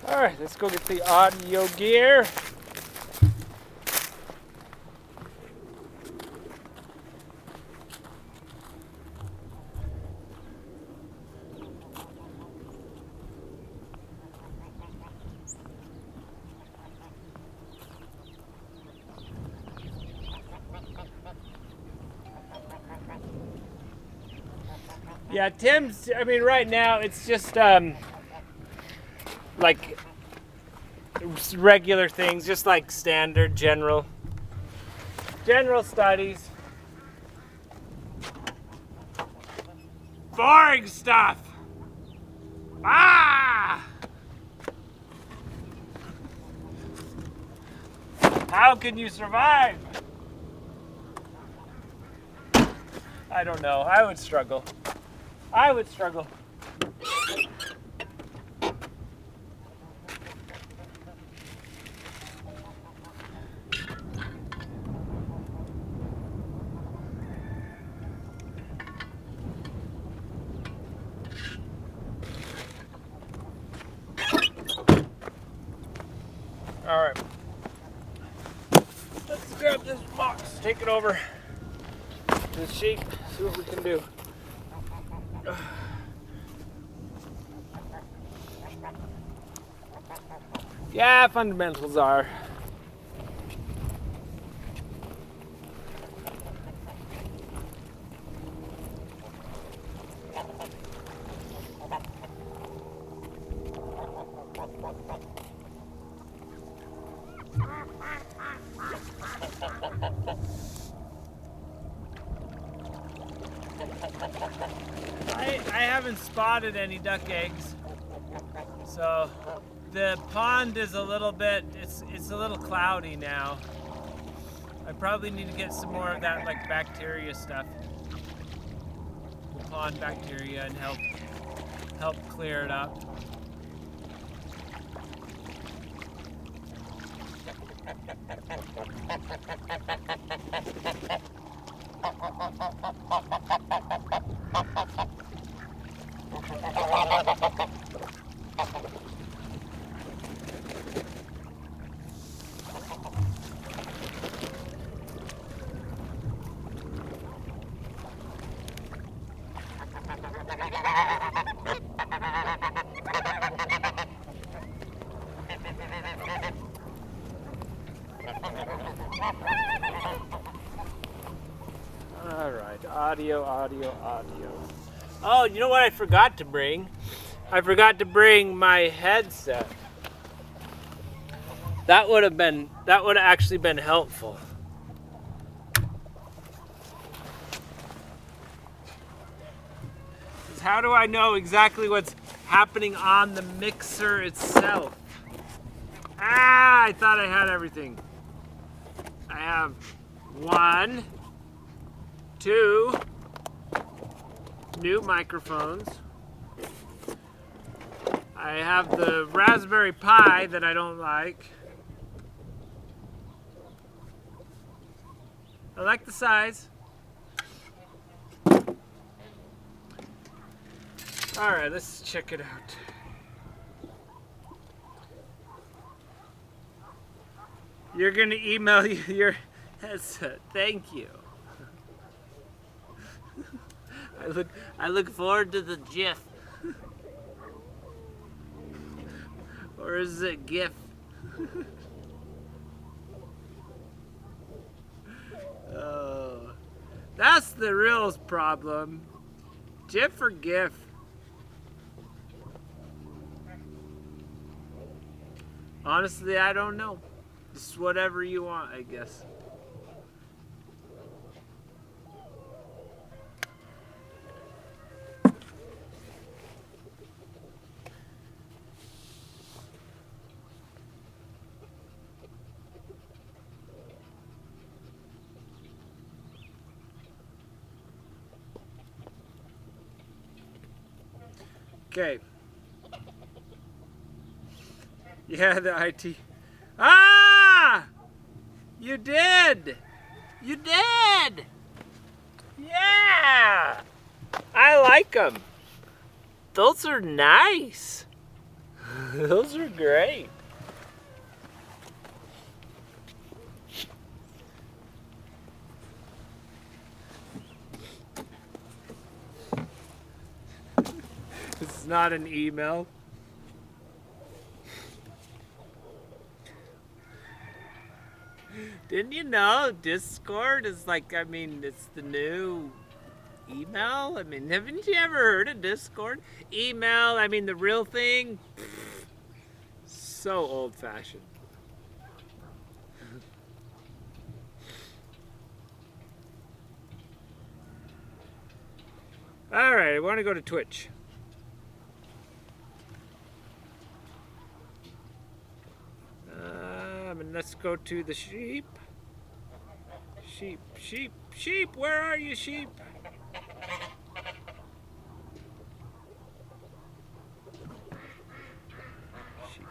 All right, let's go get the audio gear. Yeah, Tim's, I mean, right now it's just like regular things, just like standard general studies. Boring stuff. Ah! How can you survive? I don't know. I would struggle. I would struggle. All right. Let's grab this box, take it over to the sheep, see what we can do. Yeah, fundamentals are. I haven't spotted any duck eggs, so the pond is a little bit, it's a little cloudy now. I probably need to get some more of that like bacteria stuff, the pond bacteria, and help clear it up. All right, audio. Oh, you know what I forgot to bring? I forgot to bring my headset. That would have actually been helpful. How do I know exactly what's happening on the mixer itself? Ah, I thought I had everything. I have 1, 2 new microphones. I have the Raspberry Pi that I don't like. I like the size. All right, let's check it out. You're gonna email your headset. Thank you. I look forward to the GIF. Or is it GIF? Oh, that's the real problem. GIF or GIF? Honestly, I don't know. Just whatever you want, I guess. Okay. Yeah, the IT. Ah! You did! You did! Yeah! I like them. Those are nice. Those are great. It's not an email. Didn't you know Discord is like, I mean, it's the new email? I mean, haven't you ever heard of Discord? Email, I mean, the real thing? So old-fashioned. All right, I want to go to Twitch. And let's go to the sheep. Sheep, sheep, sheep, where are you, sheep? Sheep.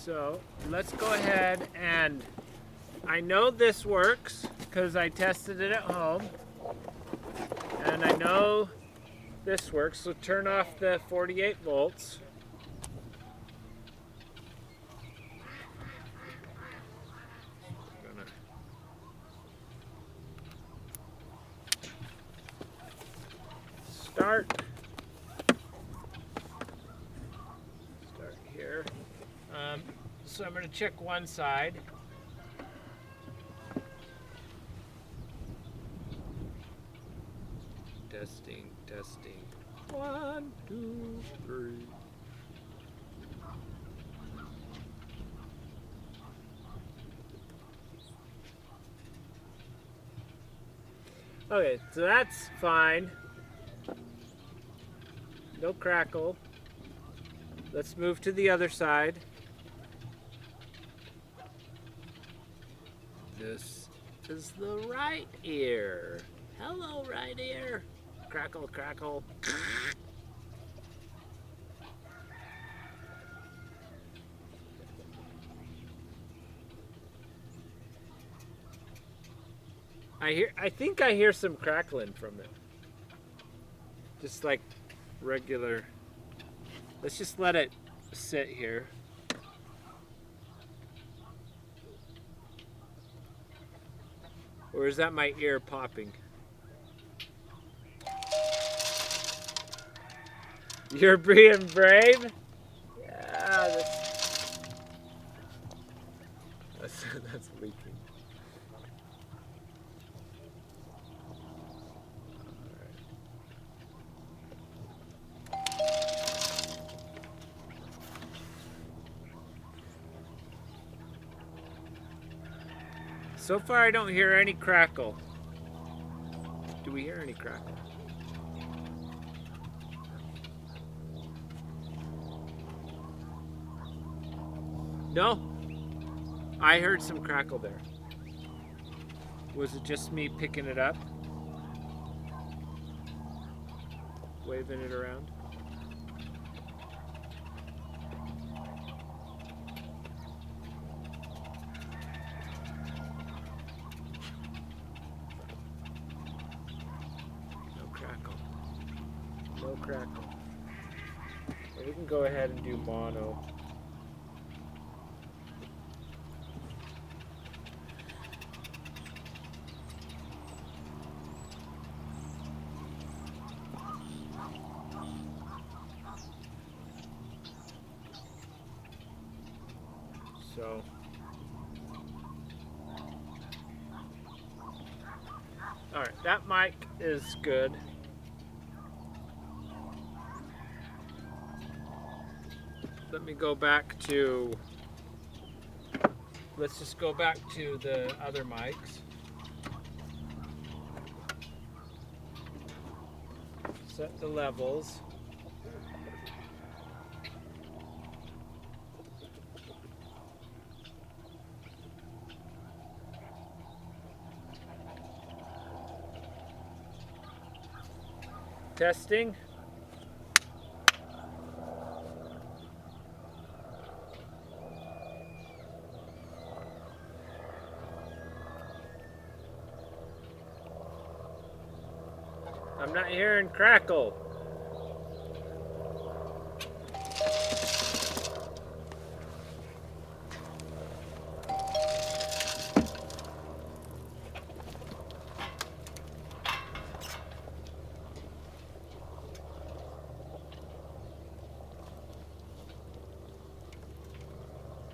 So let's go ahead and I know this works because I tested it at home and I know this works. So turn off the 48 volts. Start here. So I'm going to check one side. Testing, testing. 1, 2, 3. Okay, so that's fine. No crackle. Let's move to the other side. This is the right ear. Hello, right ear. Crackle, crackle. I think I hear some crackling from it. Just like regular. Let's just let it sit here. Or is that my ear popping? You're being brave? Yeah, that's leaking. So far, I don't hear any crackle. Do we hear any crackle? No. I heard some crackle there. Was it just me picking it up? Waving it around? No crackle. Well, we can go ahead and do mono. So all right, that mic is good. Let me go back to, let's just go back to the other mics. Set the levels. Testing. I'm not hearing crackle.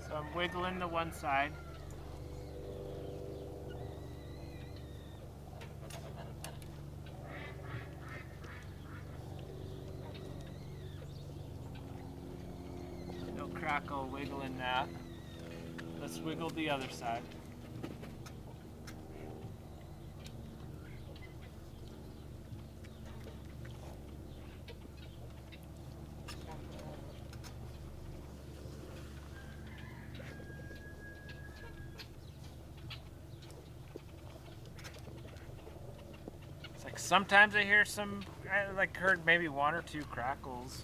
So I'm wiggling to one side. No crackle, wiggling that. Let's wiggle the other side. Like sometimes I hear I heard maybe one or two crackles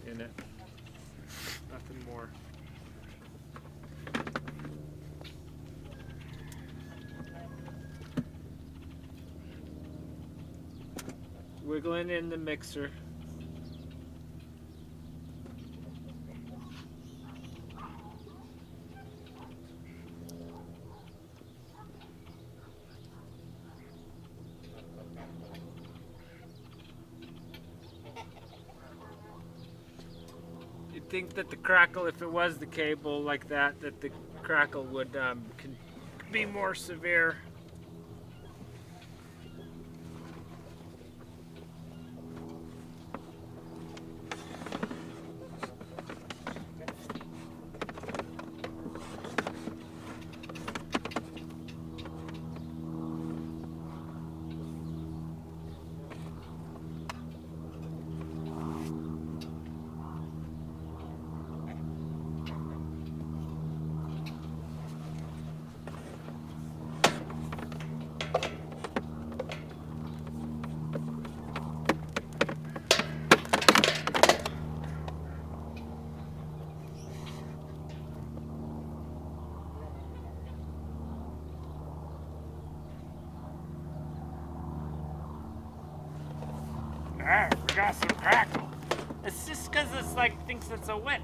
in it. Nothing more. Wiggling in the mixer. You'd think that the crackle, if it was the cable like that the crackle would be more severe. We got some crackle. It's just because it's like thinks it's a whip.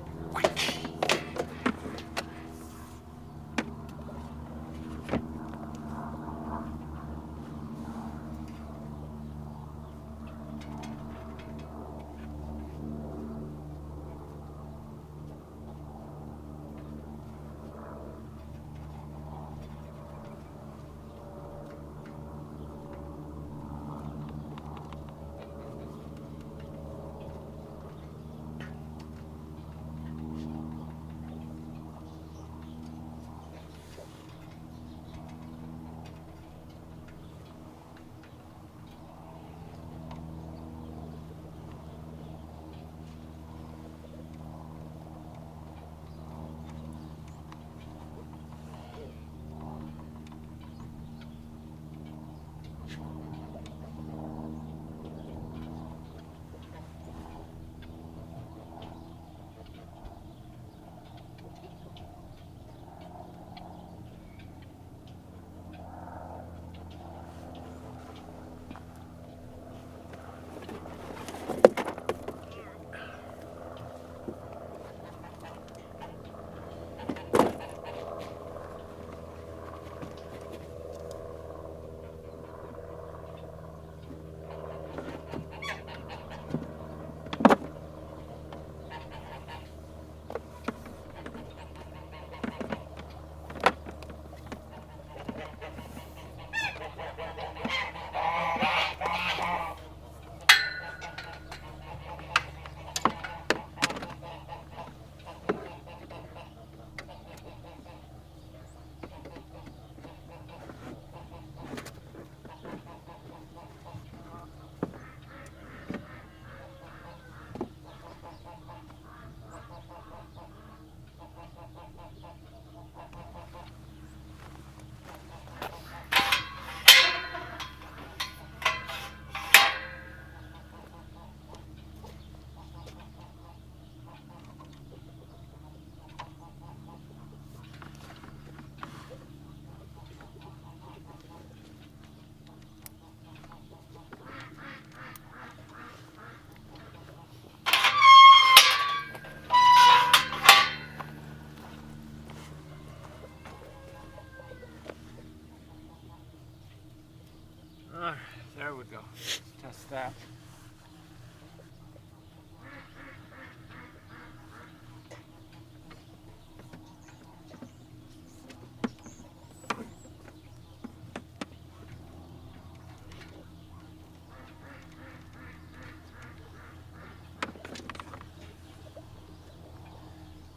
we go. Let's test that.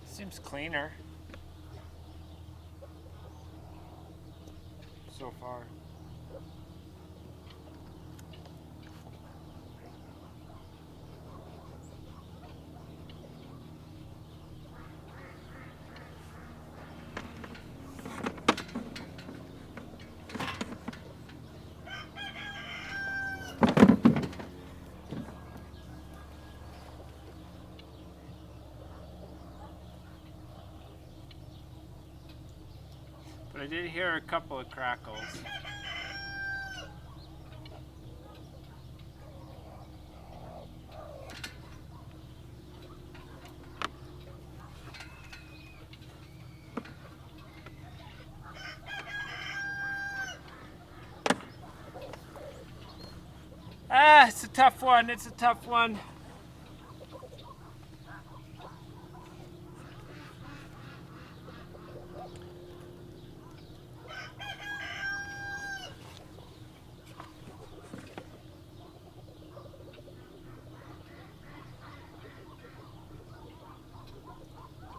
Seems cleaner so far. But I did hear a couple of crackles. Ah, it's a tough one. It's a tough one.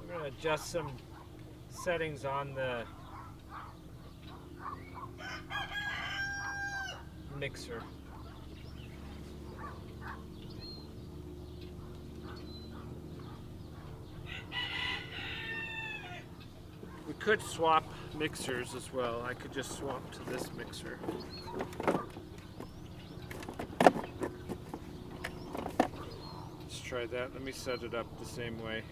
I'm going to adjust some settings on the mixer. We could swap mixers as well. I could just swap to this mixer. Let's try that. Let me set it up the same way.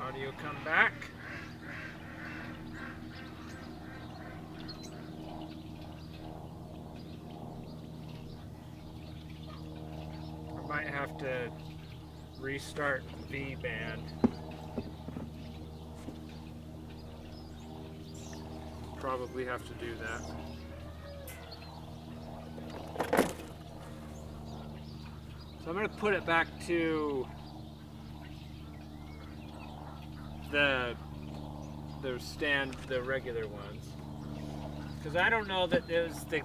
Audio come back. I might have to restart V-band. Probably have to do that. So I'm going to put it back to the regular ones, because I don't know that it was the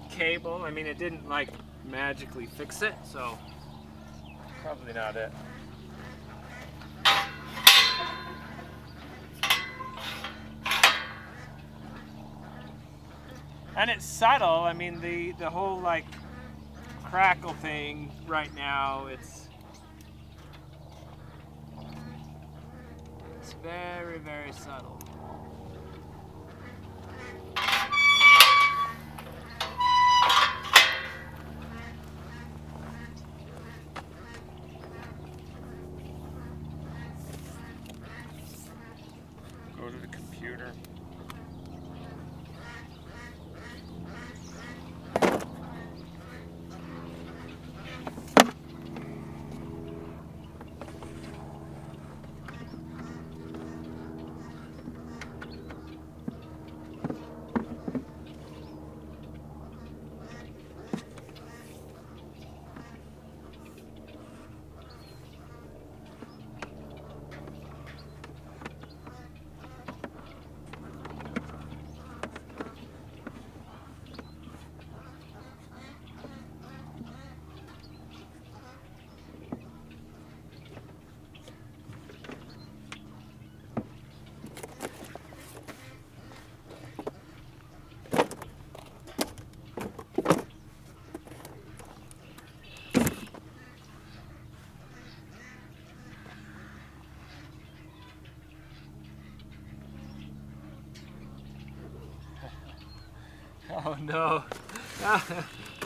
cable. I mean, it didn't like magically fix it, so probably not it. And it's subtle. I mean, the whole like crackle thing right now, it's very, very subtle. Go to the computer. Oh no.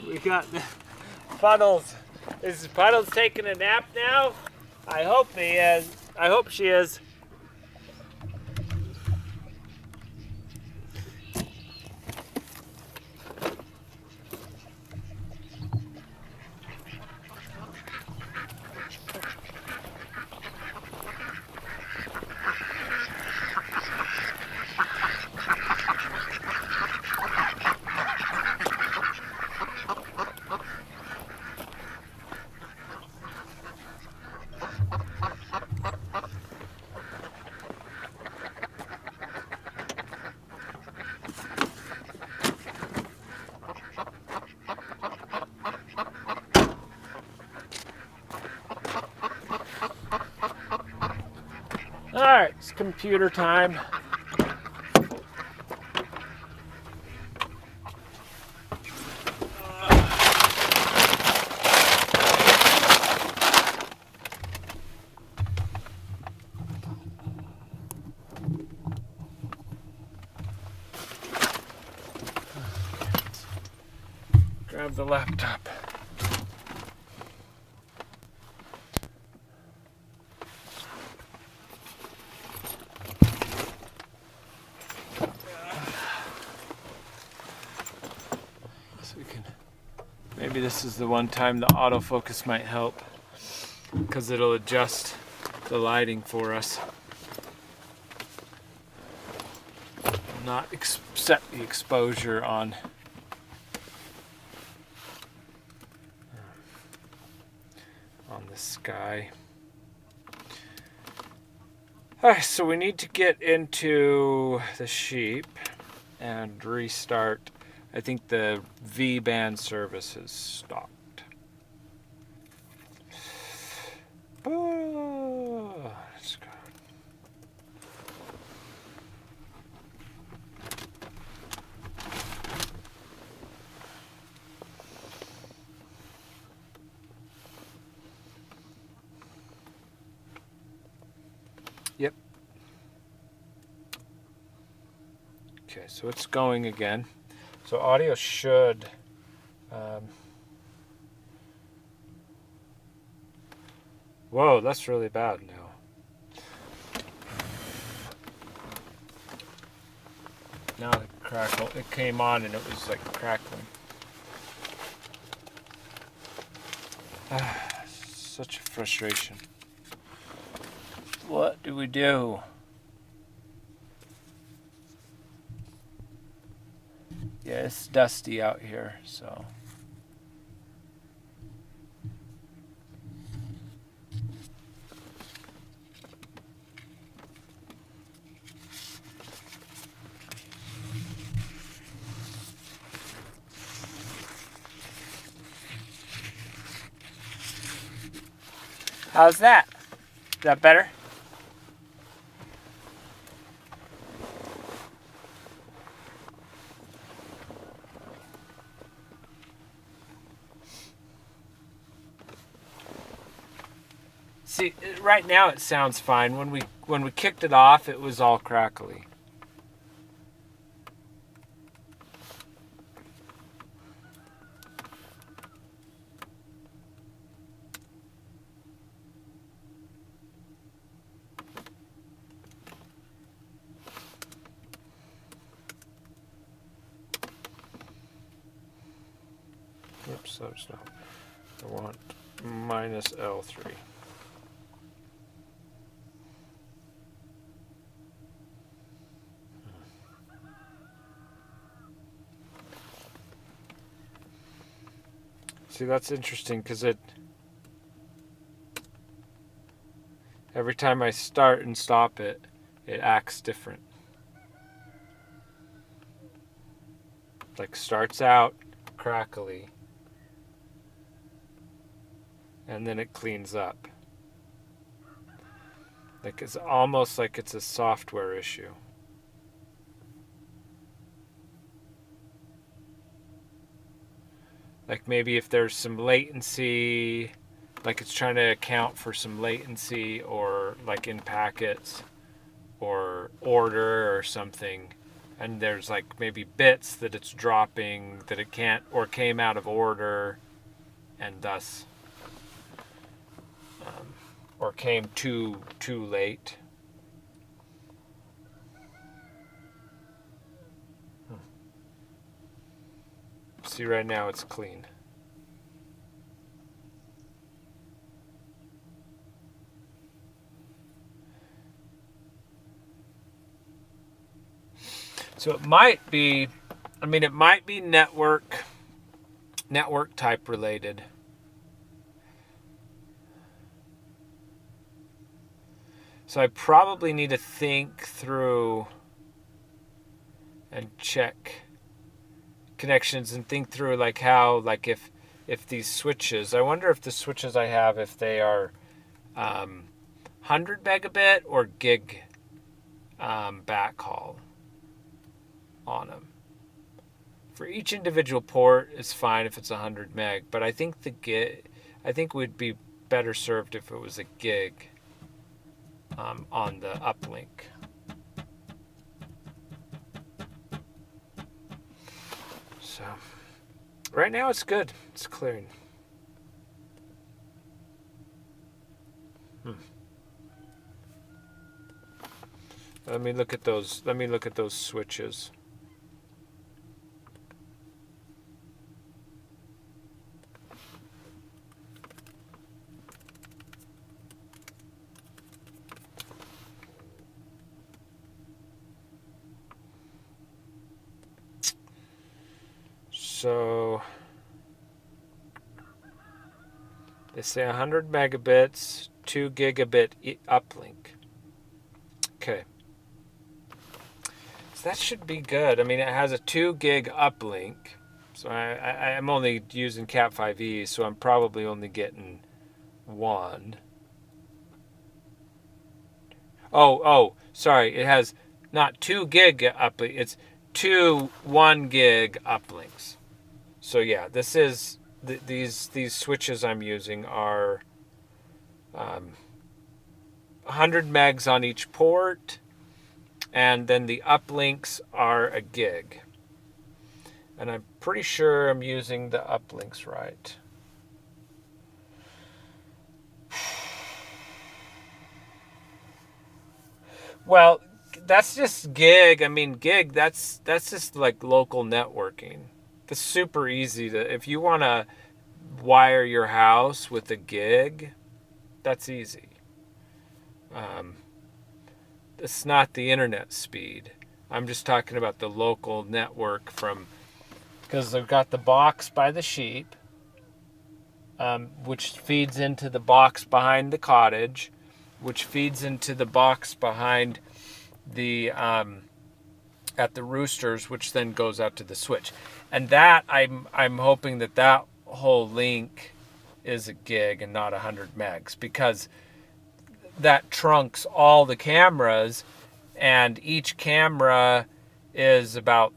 We got the Funnels. Is Funnels taking a nap now? I hope he is. I hope she is. All right, it's computer time. Grab the laptop. Maybe this is the one time the autofocus might help, because it'll adjust the lighting for us. Not set the exposure on. On the sky. Alright, so we need to get into the sheep and restart. I think the V-band service has stopped. Oh, let's go. Yep. Okay, so it's going again. So audio should whoa, that's really bad now. Now the crackle, it came on and it was like crackling. Such a frustration. What do we do? Yeah, it's dusty out here, so. How's that? Is that better? See, right now it sounds fine. When we kicked it off, it was all crackly. Oops, that's not. I want minus L3. See, that's interesting because every time I start and stop it, it acts different. Like starts out crackly and then it cleans up. Like it's almost like it's a software issue. Like maybe if there's some latency, like it's trying to account for some latency or like in packets or order or something, and there's like maybe bits that it's dropping that it can't, or came out of order, and thus or came too late. See, right now it's clean. So it might be, it might be network type related. So I probably need to think through and check connections and think through like how, like if these switches, I wonder if the switches I have, if they are 100 megabit or gig backhaul on them. For each individual port is fine if it's 100 meg, but I think we'd be better served if it was a gig on the uplink. So right now it's good. It's clearing. Let me look at those switches. So they say 100 megabits, 2 gigabit uplink. Okay. So that should be good. It has a 2 gig uplink. So I'm only using Cat 5e, so I'm probably only getting 1. Oh, sorry. It has not 2 gig uplink. It's 2 1 gig uplinks. So yeah, this is these switches I'm using are 100 megs on each port, and then the uplinks are a gig. And I'm pretty sure I'm using the uplinks right. Well, that's just gig. Gig, that's just like local networking. It's super easy to, if you want to wire your house with a gig, that's easy. It's not the internet speed. I'm just talking about the local network because they've got the box by the sheep, which feeds into the box behind the cottage, which feeds into the box behind the at the roosters, which then goes out to the switch. And that I'm hoping that whole link is a gig and not 100 megs, because that trunks all the cameras, and each camera is about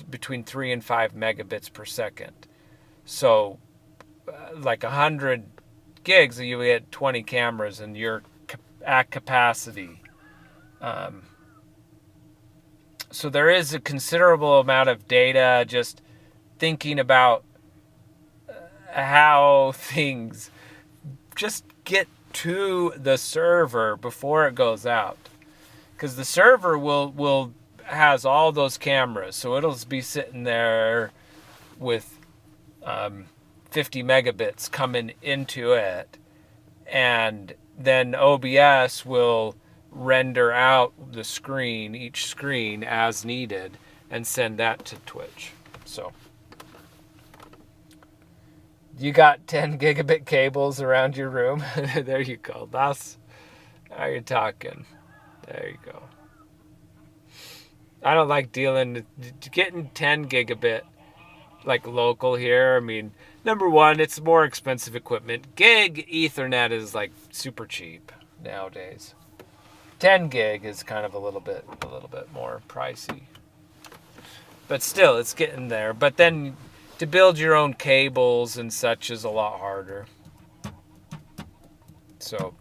between 3 and 5 megabits per second. So like 100 gigs, you get 20 cameras and you're at capacity. So there is a considerable amount of data just thinking about how things just get to the server before it goes out. Because the server has all those cameras, so it'll be sitting there with 50 megabits coming into it, and then OBS will render out each screen as needed, and send that to Twitch. So you got 10 gigabit cables around your room. There you go. That's how you're talking. There you go. I don't like getting 10 gigabit like local here. Number one, it's more expensive equipment. Gig Ethernet is like super cheap nowadays. 10 gig is kind of a little bit more pricey. But still, it's getting there. But then to build your own cables and such is a lot harder. So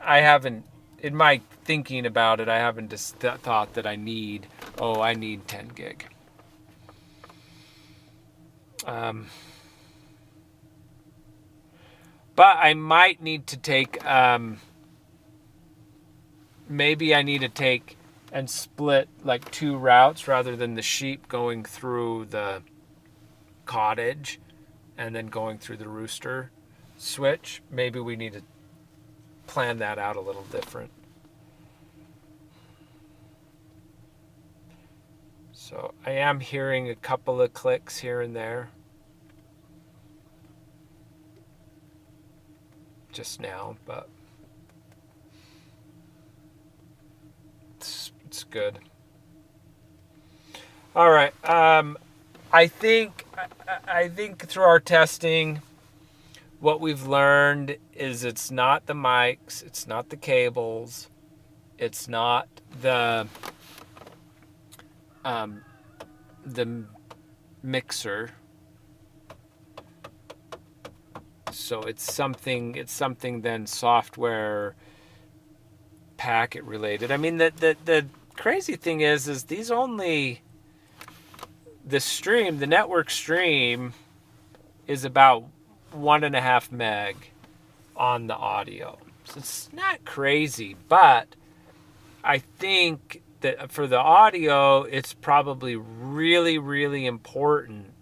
I haven't in my thinking about it, I haven't just thought that I need 10 gig. But I might need to take, maybe I need to take and split like 2 routes rather than the sheep going through the cottage and then going through the rooster switch. Maybe we need to plan that out a little different. So I am hearing a couple of clicks here and there just now, but it's good. All right. I think through our testing, what we've learned is it's not the mics, it's not the cables, it's not the mixer. So it's something then software packet related. I mean, the crazy thing is these only, the network stream is about 1.5 meg on the audio. So it's not crazy, but I think that for the audio, it's probably really, really important.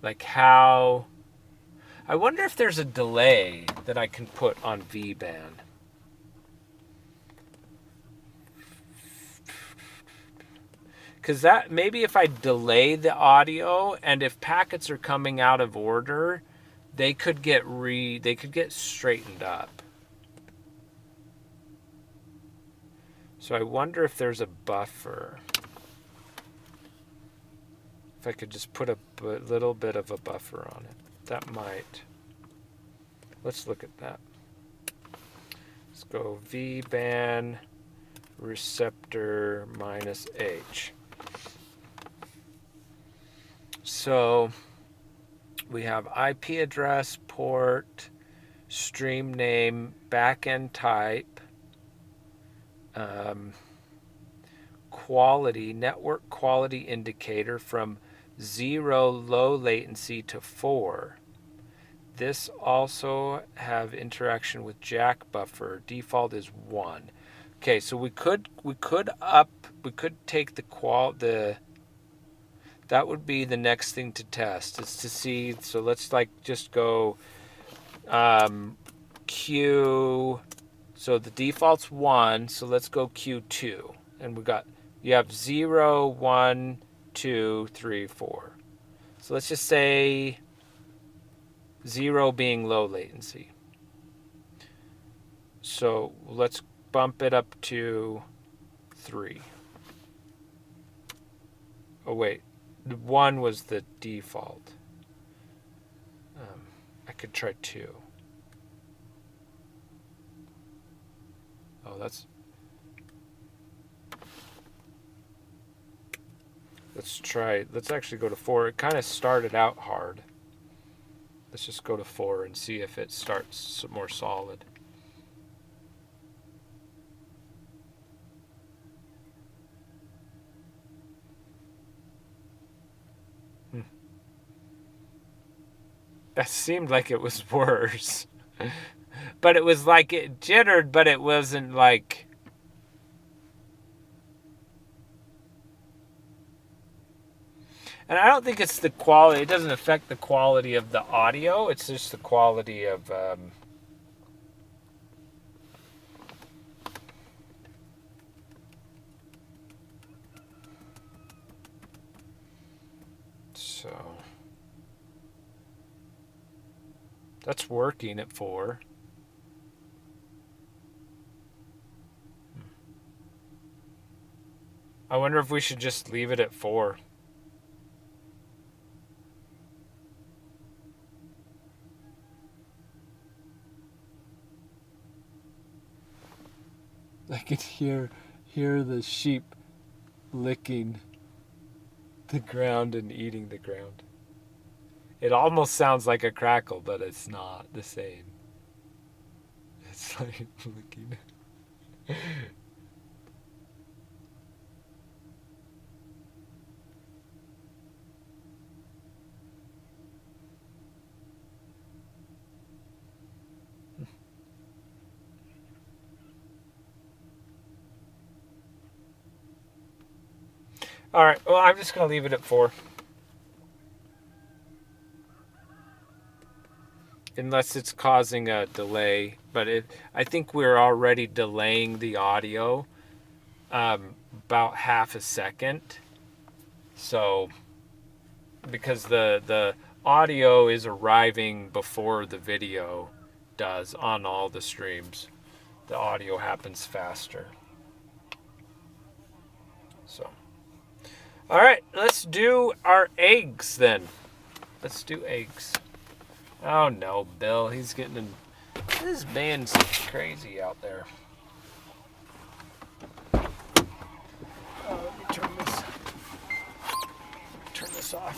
Like how, I wonder if there's a delay that I can put on V-band. Because that, maybe if I delay the audio and if packets are coming out of order, they could get straightened up. So I wonder if there's a buffer. If I could just put a little bit of a buffer on it. That might. Let's look at that. Let's go V-band receptor -H. So we have IP address, port, stream name, backend type, quality, network quality indicator from 0 low latency to 4. This also have interaction with jack buffer. Default is 1. Okay, so we could take that would be the next thing to test, is to see. So let's just go Q. So the default's 1. So let's go Q2, and you have 0, 1, 2, 3, 4. So let's just say 0 being low latency. So let's bump it up to 3. Oh wait, 1 was the default. I could try 2. Oh, let's actually go to 4. It kind of started out hard. Let's just go to 4 and see if it starts more solid. That seemed like it was worse. But it was like it jittered, but it wasn't like... And I don't think it's the quality. It doesn't affect the quality of the audio. It's just the quality of... So... That's working at 4. I wonder if we should just leave it at 4. I could hear the sheep licking the ground and eating the ground. It almost sounds like a crackle, but it's not the same. It's like licking. All right, well, I'm just going to leave it at 4. Unless it's causing a delay. But I think we're already delaying the audio about half a second. So, because the audio is arriving before the video does on all the streams. The audio happens faster. So, all right, let's do our eggs then. Let's do eggs. Oh no, Bill, he's getting in. This band's crazy out there. Oh, let me turn this off.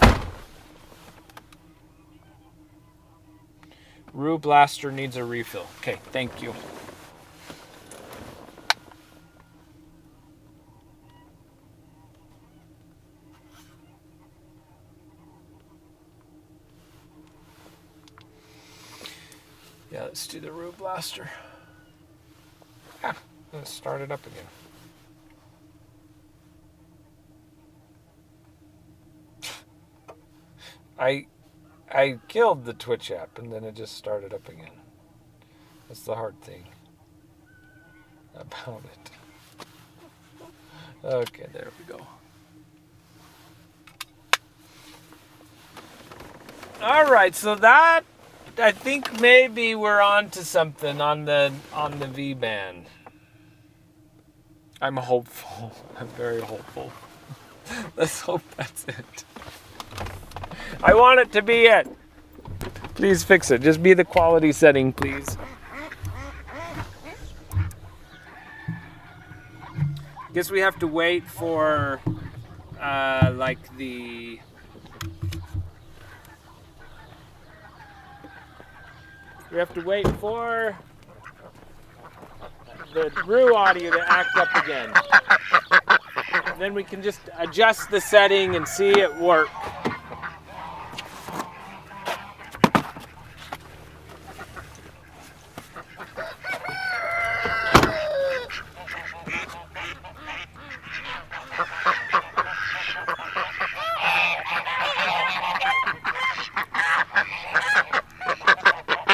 Rue Blaster needs a refill. Okay, thank you. Yeah, let's do the Rue Blaster. Ah, let's start it up again. I killed the Twitch app and then it just started up again. That's the hard thing about it. Okay, there we go. All right, so that, I think maybe we're on to something on the V-band. I'm hopeful. I'm very hopeful. Let's hope that's it. I want it to be it. Please fix it. Just be the quality setting, please. Guess we have to wait for like the we have to wait for the Rue audio to act up again. Then we can just adjust the setting and see it work.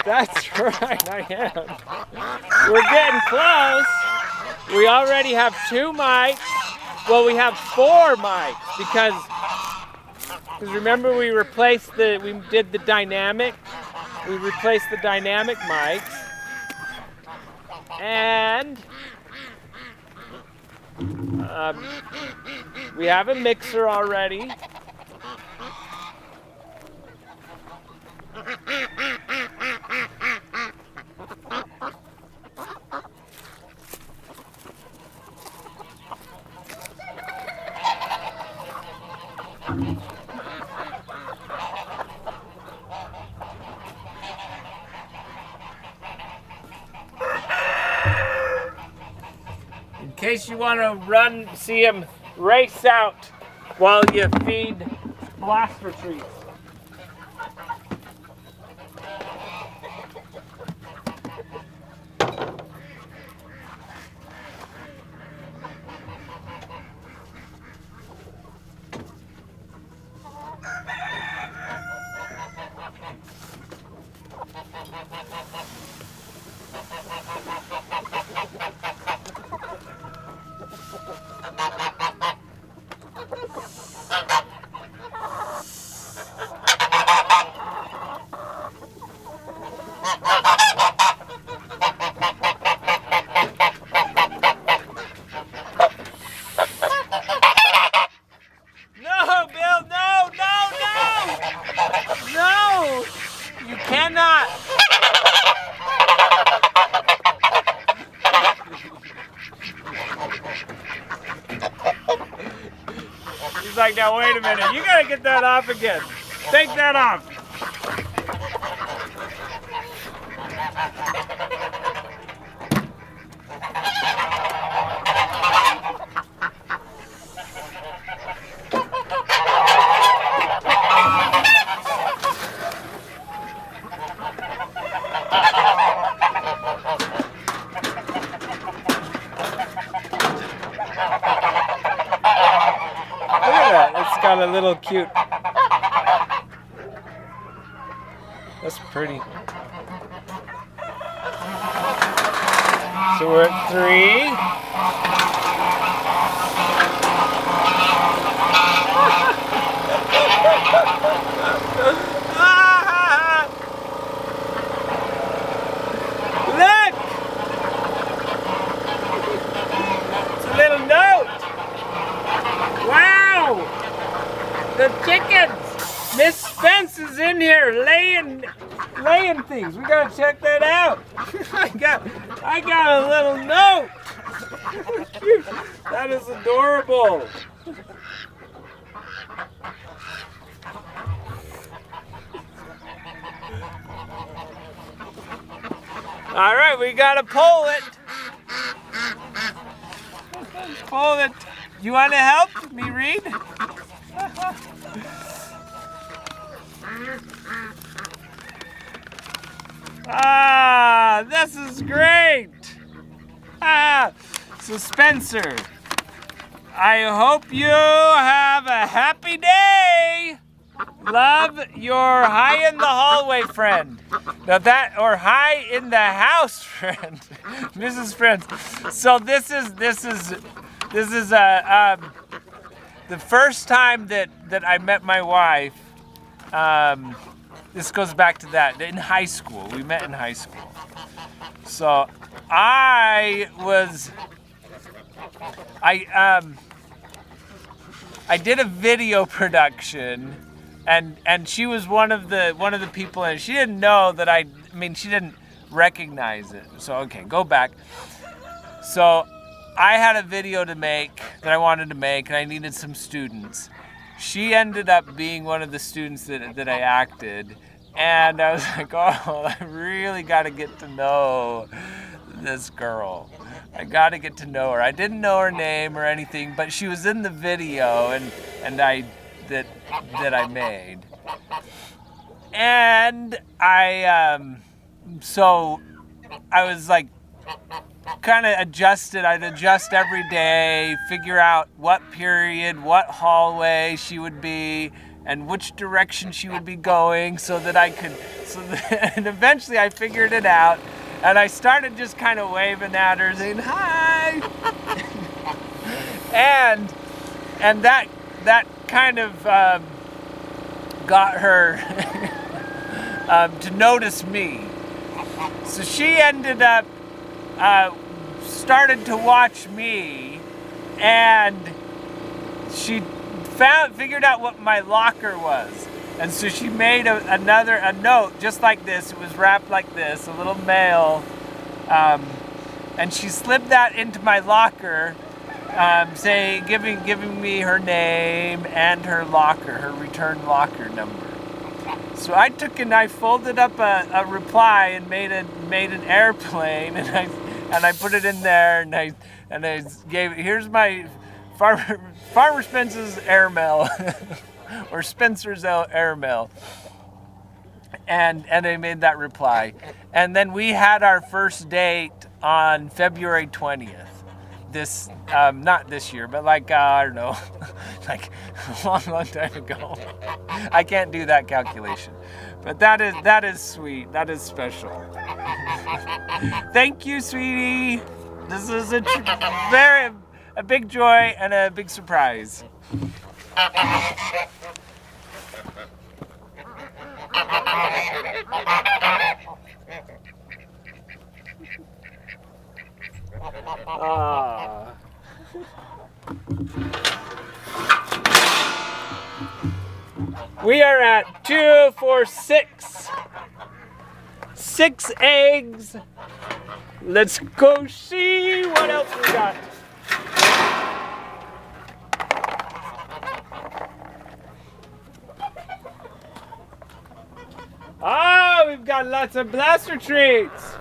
That's right, I am. We're getting close. We already have 2 mics. Well, we have 4 mics because remember we did the dynamic. We replaced the dynamic mics. And we have a mixer already. In case you want to see him race out while you feed blaster treats. Like, now wait a minute, you gotta get that off again. Take that off. got a little cute. That's pretty. So we're at 3. Look! It's a little note. Wow! The chickens! Miss Spence is in here laying things. We gotta check that out. I got a little note. Cute. That is adorable. All right, we gotta pull it. Pull it. You want to help me read? Ah, this is great. So Spencer, I hope you have a happy day. Love, your high in the hallway friend. Now that, or high in the house friend, Mrs. Friends. So this is the first time that I met my wife. This goes back to that in high school. We met in high school. So I did a video production. And she was one of the people, and she didn't know that she didn't recognize it. So okay, go back. So I had a video to make that I wanted to make, and I needed some students. She ended up being one of the students that I acted, and I was like, oh, I really got to get to know this girl. I got to get to know her. I didn't know her name or anything, but she was in the video, and that I made. And so I was like kind of adjusted. I'd adjust every day, figure out what period, what hallway she would be, and which direction she would be going so that I could, and eventually I figured it out, and I started just kind of waving at her saying, hi! and that kind of got her to notice me. So she ended up started to watch me, and she figured out what my locker was. And so she made a note just like this. It was wrapped like this, a little mail, and she slipped that into my locker, giving me her name and her locker, her return locker number. So I took and I folded up a reply and made an airplane, and I put it in there, and I gave it. Here's my Farmer Spencer's airmail, or Spencer's airmail, and I made that reply, and then we had our first date on February 20th. This not this year, but like I don't know, like a long time ago. I can't do that calculation, but that is sweet. That is special. Thank you, sweetie. This is a big joy and a big surprise. We are at 2 for 6. 6 eggs. Let's go see what else we got. Oh, we've got lots of blaster treats.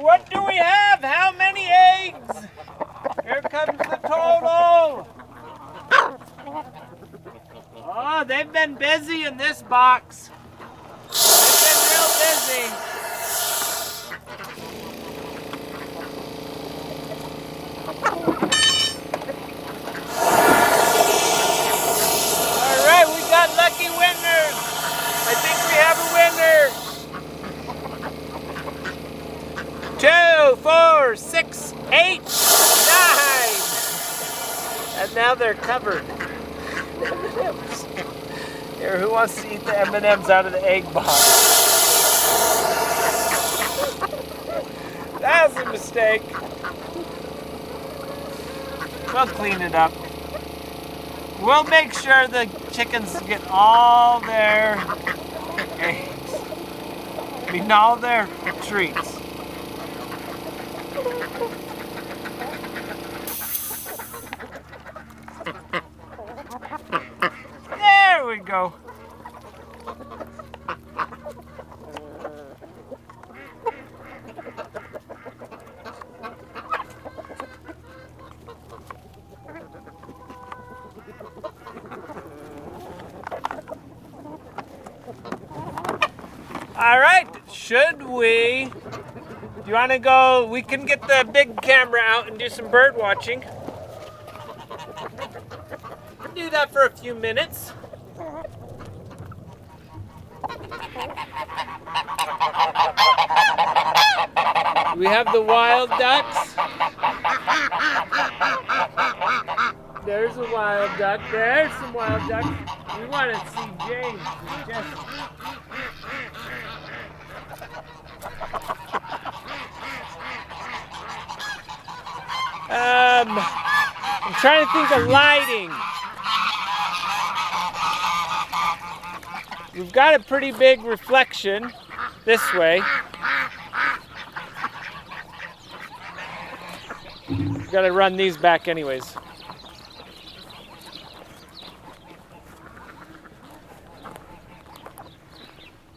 What do we have? How many eggs? Here comes the total. they've been busy in this box. They've been real busy. All right, we got lucky winners. I think we have a winner. 2, 4, 6, 8, 9. And now they're covered. Here, who wants to eat the M&Ms out of the egg box? That was a mistake. We'll clean it up. We'll make sure the chickens get all their eggs. I mean, all their treats. There we go. All right, should we? Do you want to go? We can get the big camera out and do some bird watching. Do that for a few minutes. We have the wild ducks. There's a wild duck. There's some wild ducks. We want to see James and Jesse. I'm trying to think of lighting. We've got a pretty big reflection this way. We've got to run these back anyways.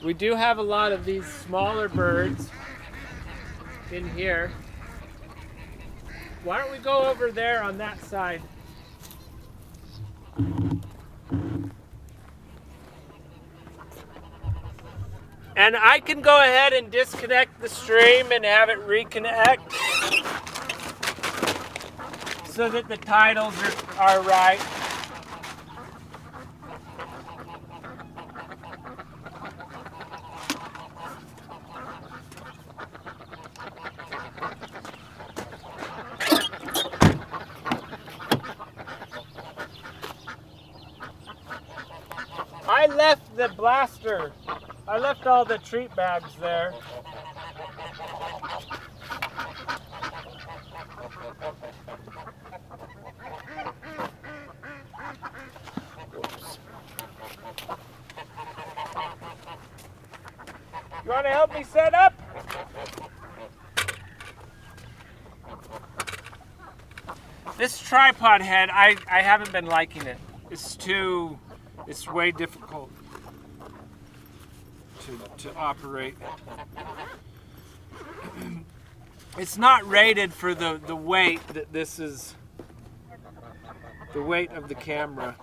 We do have a lot of these smaller birds in here. Why don't we go over there on that side? And I can go ahead and disconnect the stream and have it reconnect so that the titles are right. I left the blaster. I left all the treat bags there. Whoops. You want to help me set up? This tripod head, I haven't been liking it. It's way difficult to operate. It's not rated for the weight that this is, the weight of the camera.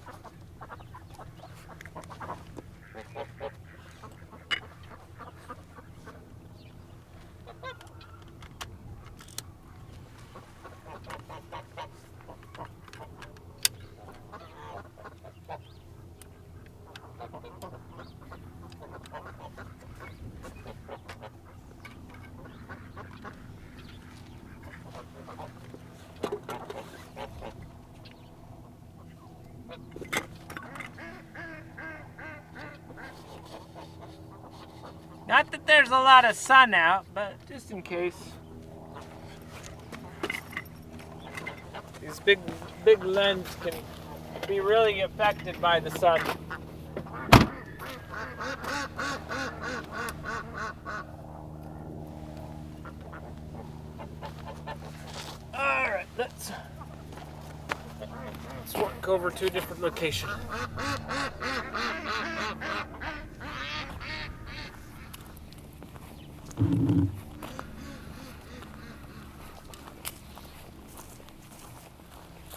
Not that there's a lot of sun out, but just in case. These big lens can be really affected by the sun. All right, let's walk over to a different location.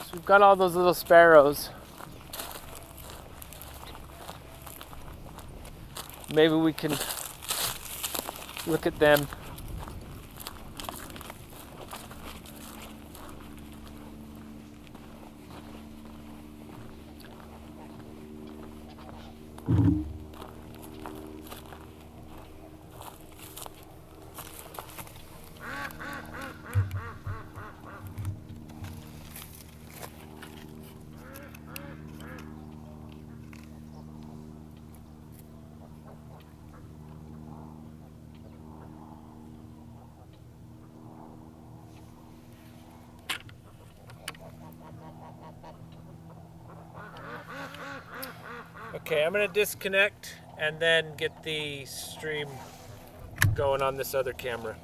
So we've got all those little sparrows. maybe we can look at them. Okay, I'm gonna disconnect and then get the stream going on this other camera.